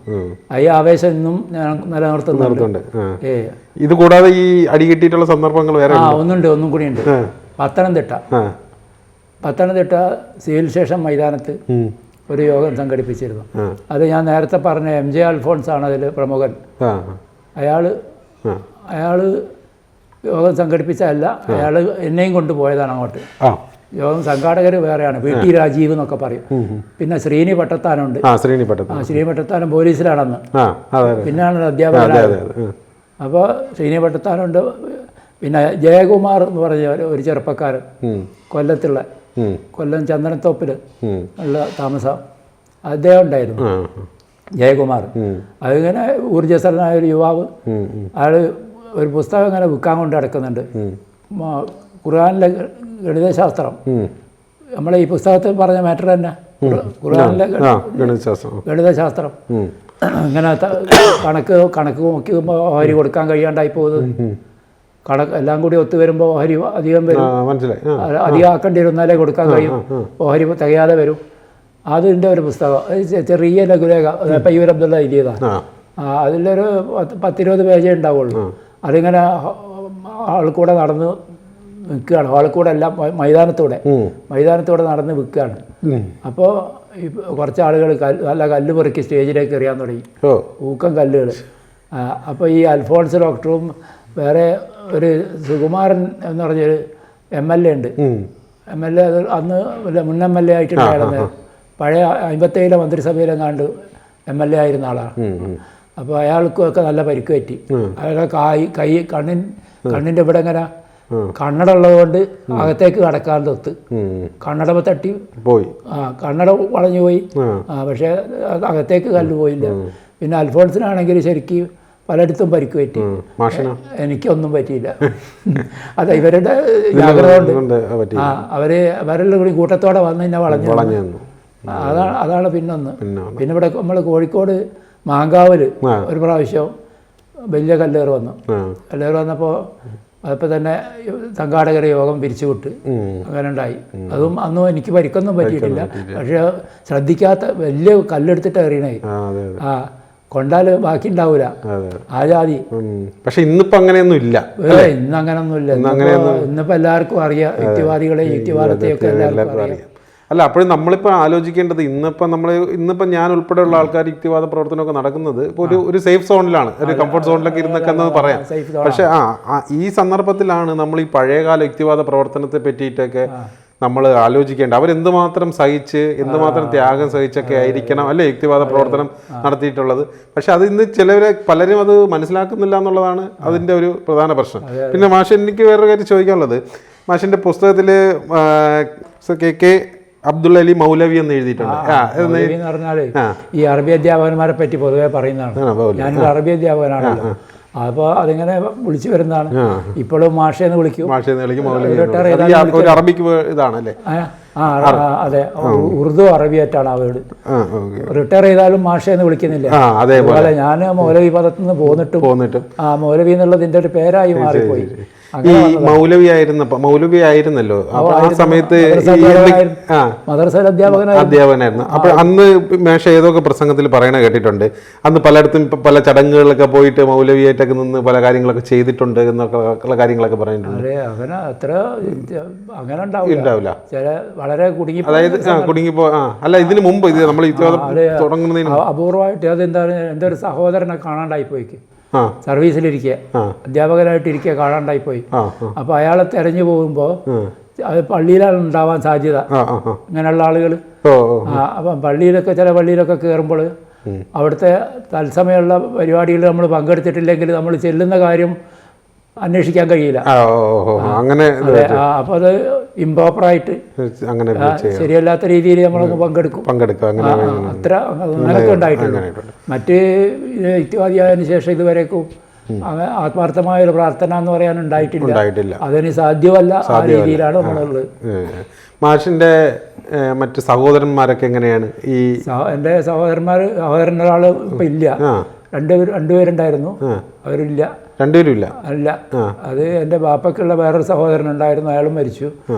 ഈ ആവേശം ഇന്നും ഞാൻ നിലനിർത്തുന്നുണ്ട്. ഇത് കൂടാതെ ഈ അടി കിട്ടിയിട്ടുള്ള സന്ദർഭങ്ങൾ വേറെ ഒന്നും കൂടി ഉണ്ട്. പത്തനംതിട്ട സിവിൽ സ്റ്റേഷൻ മൈതാനത്ത് ഒരു യോഗം സംഘടിപ്പിച്ചിരുന്നു. അത് ഞാൻ നേരത്തെ പറഞ്ഞ MJ അൽഫോൺസ് ആണ് അതിൽ പ്രമുഖൻ. അയാൾ യോഗം സംഘടിപ്പിച്ചതല്ല, അയാൾ എന്നെയും കൊണ്ടുപോയതാണ് അങ്ങോട്ട്. യോഗം സംഘാടകർ വേറെയാണ്, VT രാജീവ് എന്നൊക്കെ പറയും. പിന്നെ ശ്രീനി പട്ടത്താനുണ്ട്. ശ്രീനി പട്ടത്താനം പോലീസിലാണെന്ന്, പിന്നാണ് അധ്യാപകനായത്. അപ്പോൾ ശ്രീനി പട്ടത്താനുണ്ട്. പിന്നെ ജയകുമാർ എന്ന് പറഞ്ഞ ഒരു ചെറുപ്പക്കാരൻ, കൊല്ലം ചന്ദനത്തോപ്പിൽ ഉള്ള താമസം, അദ്ദേഹം ഉണ്ടായിരുന്നു, ജയകുമാർ. അതിങ്ങനെ ഊർജ്ജസ്വലനായ ഒരു യുവാവ്. അയാൾ ഒരു പുസ്തകം ഇങ്ങനെ വിൽക്കാൻ കൊണ്ട് നടക്കുന്നുണ്ട്, ഖുർആനിലെ ഗണിതശാസ്ത്രം. നമ്മളെ ഈ പുസ്തകത്തിൽ പറഞ്ഞ മാറ്റർ തന്നെ, ഖുർആനിലെ ഗണിതശാസ്ത്രം. ഇങ്ങനെ കണക്ക് നോക്കുമ്പോൾ ഓഹരി കൊടുക്കാൻ കഴിയാണ്ടായി പോകുന്നത്, എല്ലാം കൂടി ഒത്തു വരുമ്പോൾ ഓഹരി അധികം വരും, അധികം ആക്കേണ്ടി വരുന്നാലേ കൊടുക്കാൻ കഴിയും, ഓഹരി തികയാതെ വരും. അതിൻ്റെ ഒരു പുസ്തകം, ചെറിയ ലഘുലേഖ, പയ്യൂർ അബ്ദുള്ള എഴുതിയതാണ്. അതിലൊരു 10-20 പേജേ ഉണ്ടാവുള്ളൂ. അതിങ്ങനെ ആൾക്കൂടെ നടന്ന് വിൽക്കുകയാണ്, ആൾക്കൂടെ എല്ലാം മൈതാനത്തൂടെ നടന്ന് വിൽക്കുകയാണ്. അപ്പോൾ കുറച്ച് ആളുകൾ നല്ല കല്ല് പെറുക്കി സ്റ്റേജിലേക്ക് എറിയാൻ തുടങ്ങി, ഊക്കം കല്ലുകൾ. അപ്പോൾ ഈ അൽഫോൺസ് ഡോക്ടറും വേറെ ഒരു സുകുമാരൻ എന്ന് പറഞ്ഞൊരു MLA ഉണ്ട്. MLA അന്ന് മുൻ MLA ആയിട്ടുണ്ടായിരുന്നത്, പഴയ 57 മന്ത്രിസഭയിലെങ്ങാണ്ട് MLA ആയിരുന്ന ആളാണ്. അപ്പോൾ അയാൾക്കൊക്കെ നല്ല പരിക്ക് പറ്റി. അയാളുടെ കണ്ണിൻ്റെ ഇവിടെ ഇങ്ങനെ കണ്ണട ഉള്ളതുകൊണ്ട് അകത്തേക്ക് കടക്കാൻ തൊത്ത് കണ്ണട തട്ടി പോയി, കണ്ണട വളഞ്ഞു പോയി. പക്ഷേ അകത്തേക്ക് കല്ല് പോയില്ല. പിന്നെ അൽഫോൺസിനാണെങ്കിൽ ശരിക്കും പലയിടത്തും പരിക്ക് പറ്റി, എനിക്കൊന്നും പറ്റിയില്ല. അതെ, ഇവരുടെ ജാഗ്രത കൊണ്ട് അവരെല്ലാം കൂടി കൂട്ടത്തോടെ വന്ന് എന്നെ വളഞ്ഞു. അതാണ് പിന്നൊന്ന്. പിന്നെ ഇവിടെ നമ്മൾ കോഴിക്കോട് മാങ്കാവിൽ ഒരു പ്രാവശ്യം വലിയ കല്ലേറ് വന്നപ്പോൾ അപ്പോൾ തന്നെ സംഘാടകരെ യോഗം പിരിച്ചുവിട്ട് അങ്ങനെ ഉണ്ടായി. അതും അന്നും എനിക്ക് പരിക്കൊന്നും പറ്റിയിട്ടില്ല. പക്ഷെ ശ്രദ്ധിക്കാത്ത വലിയ കല്ലെടുത്തിട്ട് എറിയണേ, കൊണ്ടാൽ ബാക്കി ഉണ്ടാവൂല, ആ ജാതി. പക്ഷെ ഇന്നിപ്പോ അങ്ങനെയൊന്നും ഇല്ല, ഇന്ന് അങ്ങനെയൊന്നും ഇല്ല. ഇന്നിപ്പോ എല്ലാവർക്കും അറിയാം, യുക്തിവാദികളെയും യുക്തിവാദത്തെയൊക്കെ എല്ലാവർക്കും അറിയാം. അല്ല, അപ്പോഴും നമ്മളിപ്പോൾ ആലോചിക്കേണ്ടത് ഇന്നിപ്പോൾ ഞാൻ ഉൾപ്പെടെയുള്ള ആൾക്കാർ യുക്തിവാദ പ്രവർത്തനമൊക്കെ നടക്കുന്നത് ഇപ്പോൾ ഒരു സേഫ് സോണിലാണ്, ഒരു കംഫർട്ട് സോണിലൊക്കെ ഇരുന്നൊക്കെ എന്ന് പറയാം. പക്ഷേ ഈ സന്ദർഭത്തിലാണ് നമ്മൾ ഈ പഴയകാല യുക്തിവാദ പ്രവർത്തനത്തെ പറ്റിയിട്ടൊക്കെ നമ്മൾ ആലോചിക്കേണ്ടത്. അവരെന്തുമാത്രം സഹിച്ച്, എന്തുമാത്രം ത്യാഗം സഹിച്ചൊക്കെ ആയിരിക്കണം അല്ലേ യുക്തിവാദ പ്രവർത്തനം നടത്തിയിട്ടുള്ളത്. പക്ഷെ അത് ഇന്ന് പലരും അത് മനസ്സിലാക്കുന്നില്ല എന്നുള്ളതാണ് അതിൻ്റെ ഒരു പ്രധാന പ്രശ്നം. പിന്നെ മാഷ്, എനിക്ക് വേറൊരു കാര്യം ചോദിക്കാനുള്ളത്, മാഷിൻ്റെ പുസ്തകത്തിൽ KK അബ്ദുൽ അലി മൗലവി എന്ന് എഴുതിയിട്ടുണ്ട്. ഈ അറബി അധ്യാപകന്മാരെ പറ്റി പൊതുവെ പറയുന്നതാണ്. ഞാനൊരു അറബി അധ്യാപകനാണല്ലോ, അപ്പോൾ അതിങ്ങനെ വിളിച്ചു വരുന്നതാണ്. ഇപ്പോഴും മാഷേന്ന് വിളിക്കും. അതെ, ഉറുദു അറബിയായിട്ടാണ് ആ വീട്. റിട്ടയർ ചെയ്താലും മാഷേന്ന് വിളിക്കുന്നില്ല. അതുപോലെ ഞാൻ മൗലവി പദത്തിൽ നിന്ന് പോന്നിട്ടും മൗലവി എന്നുള്ളതിൻ്റെ ഒരു പേരായി മാറിപ്പോയി. ഈ മൗലവി ആയിരുന്നല്ലോ ആ സമയത്ത്, മദ്രസയിൽ അധ്യാപകനായിരുന്നു. അപ്പൊ അന്ന് മേഷ ഏതൊക്കെ പ്രസംഗത്തിൽ പറയണ കേട്ടിട്ടുണ്ട്, അന്ന് പലയിടത്തും പല ചടങ്ങുകളിലൊക്കെ പോയിട്ട് മൗലവിയായിട്ടൊക്കെ നിന്ന് പല കാര്യങ്ങളൊക്കെ ചെയ്തിട്ടുണ്ട് എന്നൊക്കെ ഉള്ള കാര്യങ്ങളൊക്കെ പറഞ്ഞിട്ടുണ്ട്. അങ്ങനെ ഉണ്ടാവില്ല, വളരെ കുടുങ്ങിപ്പോ. അല്ല, ഇതിനു മുമ്പ് ഇത് നമ്മൾ തുടങ്ങുന്നതിന് അപൂർവമായിട്ട് അതെന്താണ്, എൻ്റെ ഒരു സഹോദരനെ കാണാണ്ടായി പോയി, സർവീസിലിരിക്കുക, അധ്യാപകനായിട്ടിരിക്കുക, കാണാണ്ടായിപ്പോയി. അപ്പോൾ അയാളെ തെരഞ്ഞു പോകുമ്പോൾ അത് പള്ളിയിലാണ് ഉണ്ടാവാൻ സാധ്യത, ഇങ്ങനെയുള്ള ആളുകൾ. അപ്പം ചില പള്ളിയിലൊക്കെ കയറുമ്പോൾ അവിടുത്തെ തത്സമയമുള്ള പരിപാടികളിൽ നമ്മൾ പങ്കെടുത്തിട്ടില്ലെങ്കിൽ നമ്മൾ ചെല്ലുന്ന കാര്യം അന്വേഷിക്കാൻ കഴിയില്ല. അപ്പോൾ അത് ഇംപ്രോപ്പറായിട്ട്, ശരിയല്ലാത്ത രീതിയിൽ നമ്മളൊന്ന് പങ്കെടുക്കും. അങ്ങനെയൊക്കെ ഉണ്ടായിട്ടുണ്ട്. മറ്റ് യുക്തിവാദിയായതിനു ശേഷം ഇതുവരേക്കും ആത്മാർത്ഥമായ ഒരു പ്രാർത്ഥന എന്ന് പറയാൻ ഉണ്ടായിട്ടില്ല. അതിന് സാധ്യമല്ല. ആ രീതിയിലാണ് നമ്മളുള്ളത്. മാഷിന്റെ മറ്റ് സഹോദരന്മാരൊക്കെ എങ്ങനെയാണ്? എൻ്റെ സഹോദരൻ ഒരാൾ ഇപ്പം ഇല്ല, രണ്ടുപേരുണ്ടായിരുന്നു, അവരില്ല. രണ്ടുപേരും ഇല്ല? അല്ല, അത് എൻ്റെ ബാപ്പയ്ക്കുള്ള വേറൊരു സഹോദരൻ ഉണ്ടായിരുന്നു, അയാളും മരിച്ചു.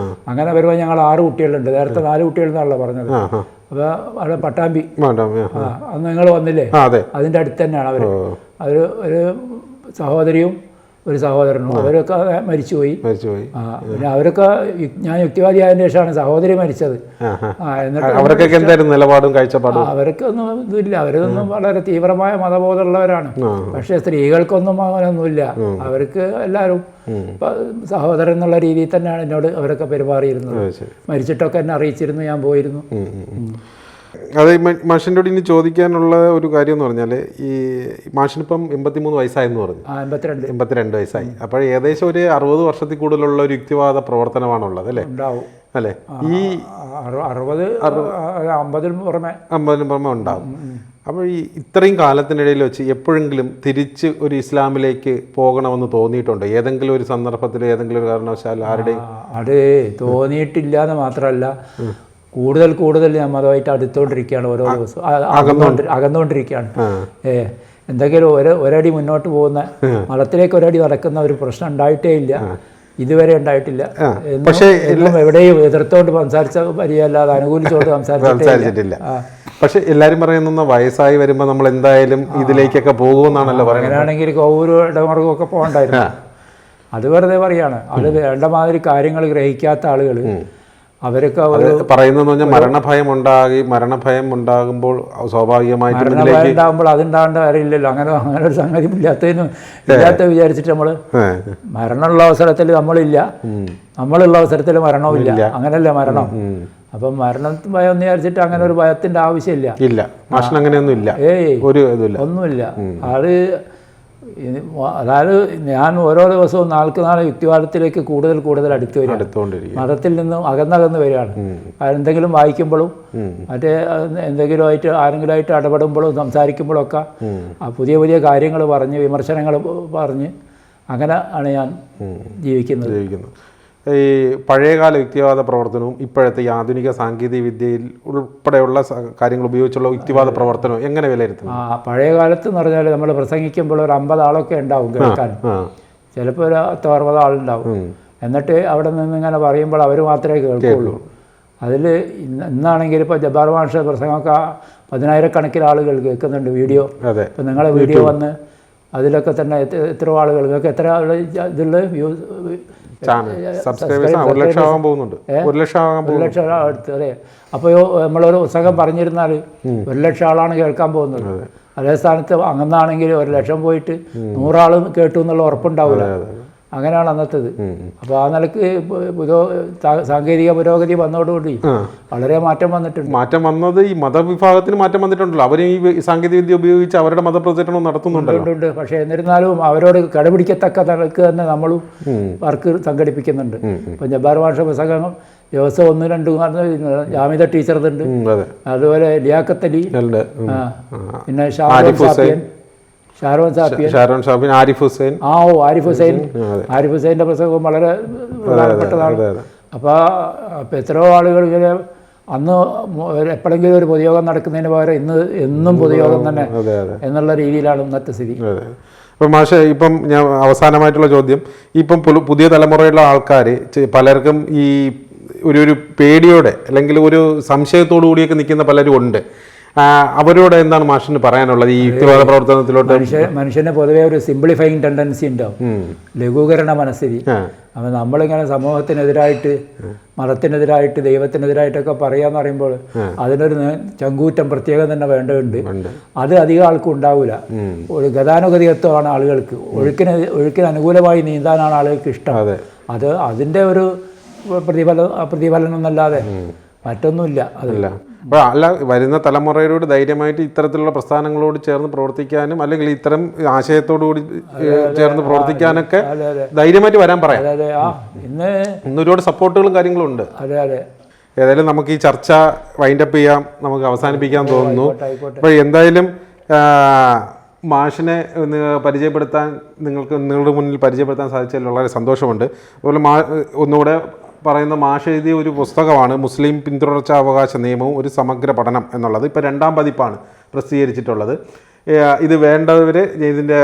അങ്ങനെ വരുമ്പോൾ ഞങ്ങൾ 6 കുട്ടികളുണ്ട്. നേരത്തെ 4 കുട്ടികൾ എന്നാണല്ലോ പറഞ്ഞത്. അപ്പോൾ അവിടെ പട്ടാമ്പി അന്ന് നിങ്ങൾ വന്നില്ലേ, അതിൻ്റെ അടുത്ത് തന്നെയാണ് അവർ. ഒരു സഹോദരിയും ഒരു സഹോദരനും, അവരൊക്കെ മരിച്ചുപോയി. പിന്നെ അവരൊക്കെ ഞാൻ യുക്തിവാദിയായതിനു ശേഷമാണ് സഹോദരി മരിച്ചത്. എന്നിട്ട് അവർക്കൊക്കെ എന്തായിരുന്നു നിലപാടും കാഴ്ചപ്പാടും? അവർക്കൊന്നും ഇതില്ല, അവരൊന്നും വളരെ തീവ്രമായ മതബോധമുള്ളവരാണ്. പക്ഷെ സ്ത്രീകൾക്കൊന്നും അങ്ങനെയൊന്നുമില്ല. അവർക്ക് എല്ലാവരും സഹോദരൻ എന്നുള്ള രീതിയിൽ തന്നെയാണ് എന്നോട് അവരൊക്കെ പെരുമാറിയിരുന്നത്. മരിച്ചിട്ടൊക്കെ എന്നെ അറിയിച്ചിരുന്നു, ഞാൻ പോയിരുന്നു. അത് മാഷിൻ്റെ ഇനി ചോദിക്കാനുള്ള ഒരു കാര്യം എന്ന് പറഞ്ഞാൽ, ഈ മാഷിനിപ്പം 83 വയസ്സായെന്ന് പറഞ്ഞു. 82 വയസ്സായി. അപ്പോൾ ഏകദേശം ഒരു 60 വർഷത്തിൽ കൂടുതലുള്ള ഒരു യുക്തിവാദ പ്രവർത്തനമാണുള്ളത് അല്ലേ? അല്ലേ? ഈ 50-ന് പുറമെ ഉണ്ടാവും. അപ്പോൾ ഈ ഇത്രയും കാലത്തിനിടയിൽ വെച്ച് എപ്പോഴെങ്കിലും തിരിച്ച് ഒരു ഇസ്ലാമിലേക്ക് പോകണമെന്ന് തോന്നിയിട്ടുണ്ടോ? ഏതെങ്കിലും ഒരു സന്ദർഭത്തിൽ, ഏതെങ്കിലും ഒരു കാരണവശാൽ ആരുടെയും? അത് തോന്നിയിട്ടില്ല എന്ന് മാത്രമല്ല, കൂടുതൽ ഞാൻ മതമായിട്ട് അടുത്തോണ്ടിരിക്കുകയാണ്. ഓരോ ദിവസവും അകന്നുകൊണ്ടിരിക്കുകയാണ്. എന്തെങ്കിലും ഒരടി മുന്നോട്ട് പോകുന്ന, മതത്തിലേക്ക് ഒരടി നടക്കുന്ന ഒരു പ്രശ്നം ഉണ്ടായിട്ടേ ഇല്ല, ഇതുവരെ ഉണ്ടായിട്ടില്ല. പക്ഷേ എവിടെയും എതിർത്തോണ്ട് സംസാരിച്ച പരിചയമല്ലാതെ അനുകൂലിച്ചോണ്ട് സംസാരിച്ചിട്ടില്ല. പക്ഷെ എല്ലാരും പറയുന്ന വയസ്സായി വരുമ്പോ നമ്മൾ എന്തായാലും ഇതിലേക്കൊക്കെ പോകുമെന്നാണല്ലോ പറയുന്നത്. അങ്ങനെയാണെങ്കിൽ കോവൂര് ഇടമർഗം ഒക്കെ പോകണ്ടായിരുന്നു. അത് വെറുതെ പറയാണ്. അത് വേണ്ട മാതിരി കാര്യങ്ങൾ ഗ്രഹിക്കാത്ത ആളുകൾ അവരൊക്കെ പറയുന്നതെന്ന് പറഞ്ഞാൽ മരണഭയം ഉണ്ടാകുമ്പോൾ സ്വാഭാവികമായിട്ടും ഉണ്ടാകുമ്പോൾ അതുണ്ടാകേണ്ട കാര്യമില്ലല്ലോ. അങ്ങനെ ഒരു സംഗതി ഇല്ലാത്ത വിചാരിച്ചിട്ട് നമ്മൾ മരണമുള്ള അവസരത്തിൽ നമ്മളുള്ള അവസരത്തിൽ മരണവുമില്ല. അങ്ങനല്ലേ മരണം. അപ്പം മരണം ഭയം എന്ന് വിചാരിച്ചിട്ട് അങ്ങനെ ഒരു ഭയത്തിന്റെ ആവശ്യമില്ല. അങ്ങനെയൊന്നുമില്ല, ഒന്നുമില്ല. അതായത് ഞാൻ ഓരോ ദിവസവും നാൾക്ക് നാളെ യുക്തിവാദത്തിലേക്ക് കൂടുതൽ അടുത്ത് വരിക, മതത്തിൽ നിന്നും അകന്നകന്ന് വരികയാണ്. എന്തെങ്കിലും വായിക്കുമ്പോഴും മറ്റേ ആരെങ്കിലും ആയിട്ട് ഇടപെടുമ്പോഴും സംസാരിക്കുമ്പോഴും ഒക്കെ പുതിയ കാര്യങ്ങൾ പറഞ്ഞ്, വിമർശനങ്ങൾ പറഞ്ഞ്, അങ്ങനെ ആണ് ഞാൻ ജീവിക്കുന്നത്. ഈ പഴയകാല യുക്തിവാദ പ്രവർത്തനവും ഇപ്പോഴത്തെ ഈ ആധുനിക സാങ്കേതിക വിദ്യയിൽ ഉൾപ്പെടെയുള്ള കാര്യങ്ങൾ ഉപയോഗിച്ചുള്ള യുക്തിവാദ പ്രവർത്തനവും എങ്ങനെ വിലയിരുത്തുന്നു? പഴയ കാലത്ത് എന്ന് പറഞ്ഞാൽ നമ്മൾ പ്രസംഗിക്കുമ്പോൾ ഒരു 50 ആളൊക്കെ ഉണ്ടാവും കേൾക്കാൻ. ചിലപ്പോൾ ഒരു 60 ആളുണ്ടാവും. എന്നിട്ട് അവിടെ നിന്ന് ഇങ്ങനെ പറയുമ്പോൾ അവർ മാത്രമേ കേൾക്കുള്ളൂ. അതിൽ ഇന്നാണെങ്കിൽ ഇപ്പോൾ ജബ്ബാർ മാഷ പ്രസംഗമൊക്കെ 10,000-കണക്കിന് ആളുകൾ കേൾക്കുന്നുണ്ട് വീഡിയോ. ഇപ്പം നിങ്ങളെ വീഡിയോ വന്ന് അതിലൊക്കെ തന്നെ എത്ര ആളുകൾ, നിങ്ങൾക്ക് എത്ര ഇതുള്ള വ്യൂസ്? 1 ലക്ഷം ആകാൻ പോകുന്നുണ്ട്. 1 ലക്ഷം അടുത്ത്. അതെ. അപ്പോൾ നമ്മളൊരു പുസ്തകം പറഞ്ഞിരുന്നാൽ 1 ലക്ഷം ആളാണ് കേൾക്കാൻ പോകുന്നത്. അതേ സ്ഥാനത്ത് അങ്ങന്നാണെങ്കിൽ 1 ലക്ഷം പോയിട്ട് 100 ആൾ കേട്ടു എന്നുള്ള ഉറപ്പുണ്ടാവില്ല. അങ്ങനെയാണ് അന്നത്തേത്. അപ്പോൾ ആ നിലക്ക് സാങ്കേതിക പുരോഗതി വന്നതോടുകൂടി വളരെ മാറ്റം വന്നിട്ടുണ്ട്. മാറ്റം വന്നത് ഈ മതവിഭാഗത്തിന് മാറ്റം വന്നിട്ടുണ്ടല്ലോ. അവർ ഈ സാങ്കേതിക വിദ്യ ഉപയോഗിച്ച് അവരുടെ മതപ്രചരണം നടത്തുന്നുണ്ട്. പക്ഷേ എന്നിരുന്നാലും അവരോട് കടുപിടിക്കത്തക്ക നിലക്ക് തന്നെ നമ്മളും വർക്ക് സംഘടിപ്പിക്കുന്നുണ്ട്. ഇപ്പം ജബ്ബാർ മാഷ പുസ്തകം ദിവസം 1-2 ജാമിദ ടീച്ചറുണ്ട്, അതുപോലെ ലിയാഖത്ത് അലി, പിന്നെ ഷാരോൺ സാപ്പിയൻ, ആരിഫ് ഹുസൈൻ്റെ പുസ്തകം വളരെ പ്രധാനപ്പെട്ടതാണ്. അപ്പോൾ എത്രയോ ആളുകൾ ഇങ്ങനെ അന്ന് എപ്പോഴെങ്കിലും ഒരു പൊതുയോഗം നടക്കുന്നതിന് പകരം എന്നും പൊതുയോഗം തന്നെ എന്നുള്ള രീതിയിലാണ് ഇന്നത്തെ സ്ഥിതി. ഇപ്പം മാഷെ, ഇപ്പം ഞാൻ അവസാനമായിട്ടുള്ള ചോദ്യം, ഇപ്പം പുതിയ തലമുറയിലുള്ള ആൾക്കാർ പലർക്കും ഈ ഒരു പേടിയോടെ അല്ലെങ്കിൽ ഒരു സംശയത്തോടു കൂടിയൊക്കെ നിൽക്കുന്ന പലരും ഉണ്ട്. അവരോട് എന്താണ് മാഷിന് പറയാനുള്ളത് ഈ യുക്തിവാദ പ്രവർത്തനത്തിലോട്ട്? മനുഷ്യന് പൊതുവേ ഒരു സിംപ്ലിഫൈങ് ടെൻഡൻസി ഉണ്ടാവും, ലഘൂകരണ മനസ്ഥിതി. അപ്പം നമ്മളിങ്ങനെ സമൂഹത്തിനെതിരായിട്ട്, മതത്തിനെതിരായിട്ട്, ദൈവത്തിനെതിരായിട്ടൊക്കെ പറയാന്ന് പറയുമ്പോൾ അതിനൊരു ചങ്കൂറ്റം പ്രത്യേകം തന്നെ വേണ്ടതുണ്ട്. അത് അധികം ആൾക്കും ഉണ്ടാവില്ല. ഒരു ഗതാനുഗതികത്വമാണ് ആളുകൾക്ക്, ഒഴുക്കിന് അനുകൂലമായി നീന്താനാണ് ആളുകൾക്ക് ഇഷ്ടം. അത് അതിൻ്റെ ഒരു പ്രതിഫലനം എന്നല്ലാതെ മറ്റൊന്നുമില്ല. അതില്ല. അപ്പോൾ അല്ല, വരുന്ന തലമുറയോട് ധൈര്യമായിട്ട് ഇത്തരത്തിലുള്ള പ്രസ്ഥാനങ്ങളോട് ചേർന്ന് പ്രവർത്തിക്കാനും അല്ലെങ്കിൽ ഇത്തരം ആശയത്തോടുകൂടി ചേർന്ന് പ്രവർത്തിക്കാനൊക്കെ ധൈര്യമായിട്ട് വരാൻ പറയാം. ഇന്ന് ഒരുപാട് സപ്പോർട്ടുകളും കാര്യങ്ങളും ഉണ്ട്. ഏതായാലും നമുക്ക് ഈ ചർച്ച വൈൻഡപ്പ് ചെയ്യാം, നമുക്ക് അവസാനിപ്പിക്കാൻ തോന്നുന്നു. അപ്പോൾ എന്തായാലും മാഷിനെ പരിചയപ്പെടുത്താൻ, നിങ്ങളുടെ മുന്നിൽ പരിചയപ്പെടുത്താൻ സാധിച്ചതിൽ വളരെ സന്തോഷമുണ്ട്. അതുപോലെ ഒന്നുകൂടെ പറയുന്ന മാഷ് എഴുതിയ ഒരു പുസ്തകമാണ് മുസ്ലിം പിന്തുടർച്ചാവകാശ നിയമവും ഒരു സമഗ്ര പഠനം എന്നുള്ളത്. ഇപ്പോൾ 2ാം പതിപ്പാണ് പ്രസിദ്ധീകരിച്ചിട്ടുള്ളത്. ഇത് വേണ്ടവർ ഇതിൻ്റെ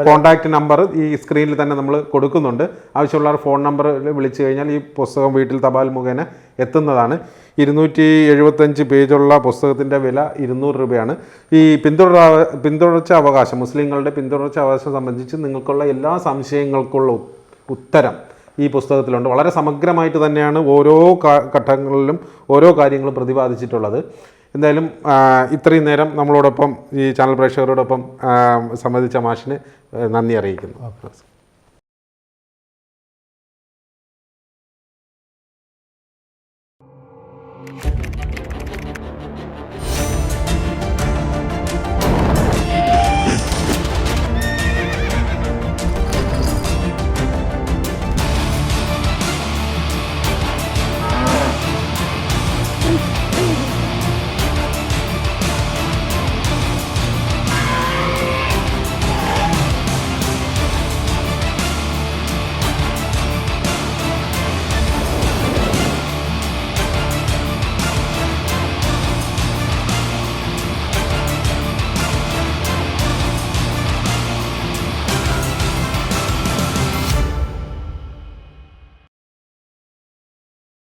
കോൺടാക്റ്റ് നമ്പർ ഈ സ്ക്രീനിൽ തന്നെ നമ്മൾ കൊടുക്കുന്നുണ്ട്. ആവശ്യമുള്ളവർ ഫോൺ നമ്പർ വിളിച്ചു കഴിഞ്ഞാൽ ഈ പുസ്തകം വീട്ടിൽ തപാൽ മുഖേന എത്തുന്നതാണ്. 275 പേജുള്ള പുസ്തകത്തിൻ്റെ വില 200 രൂപയാണ്. ഈ പിന്തുടർച്ച അവകാശം, മുസ്ലിങ്ങളുടെ പിന്തുടർച്ച അവകാശം സംബന്ധിച്ച് നിങ്ങൾക്കുള്ള എല്ലാ സംശയങ്ങൾക്കുള്ള ഉത്തരം ഈ പുസ്തകത്തിലുണ്ട്. വളരെ സമഗ്രമായിട്ട് തന്നെയാണ് ഓരോ ഘട്ടങ്ങളിലും ഓരോ കാര്യങ്ങളും പ്രതിപാദിച്ചിട്ടുള്ളത്. എന്തായാലും ഇത്രയും നേരം നമ്മളോടൊപ്പം ഈ ചാനൽ പ്രേക്ഷകരോടൊപ്പം സംബന്ധിച്ച മാഷിന് നന്ദി അറിയിക്കുന്നു.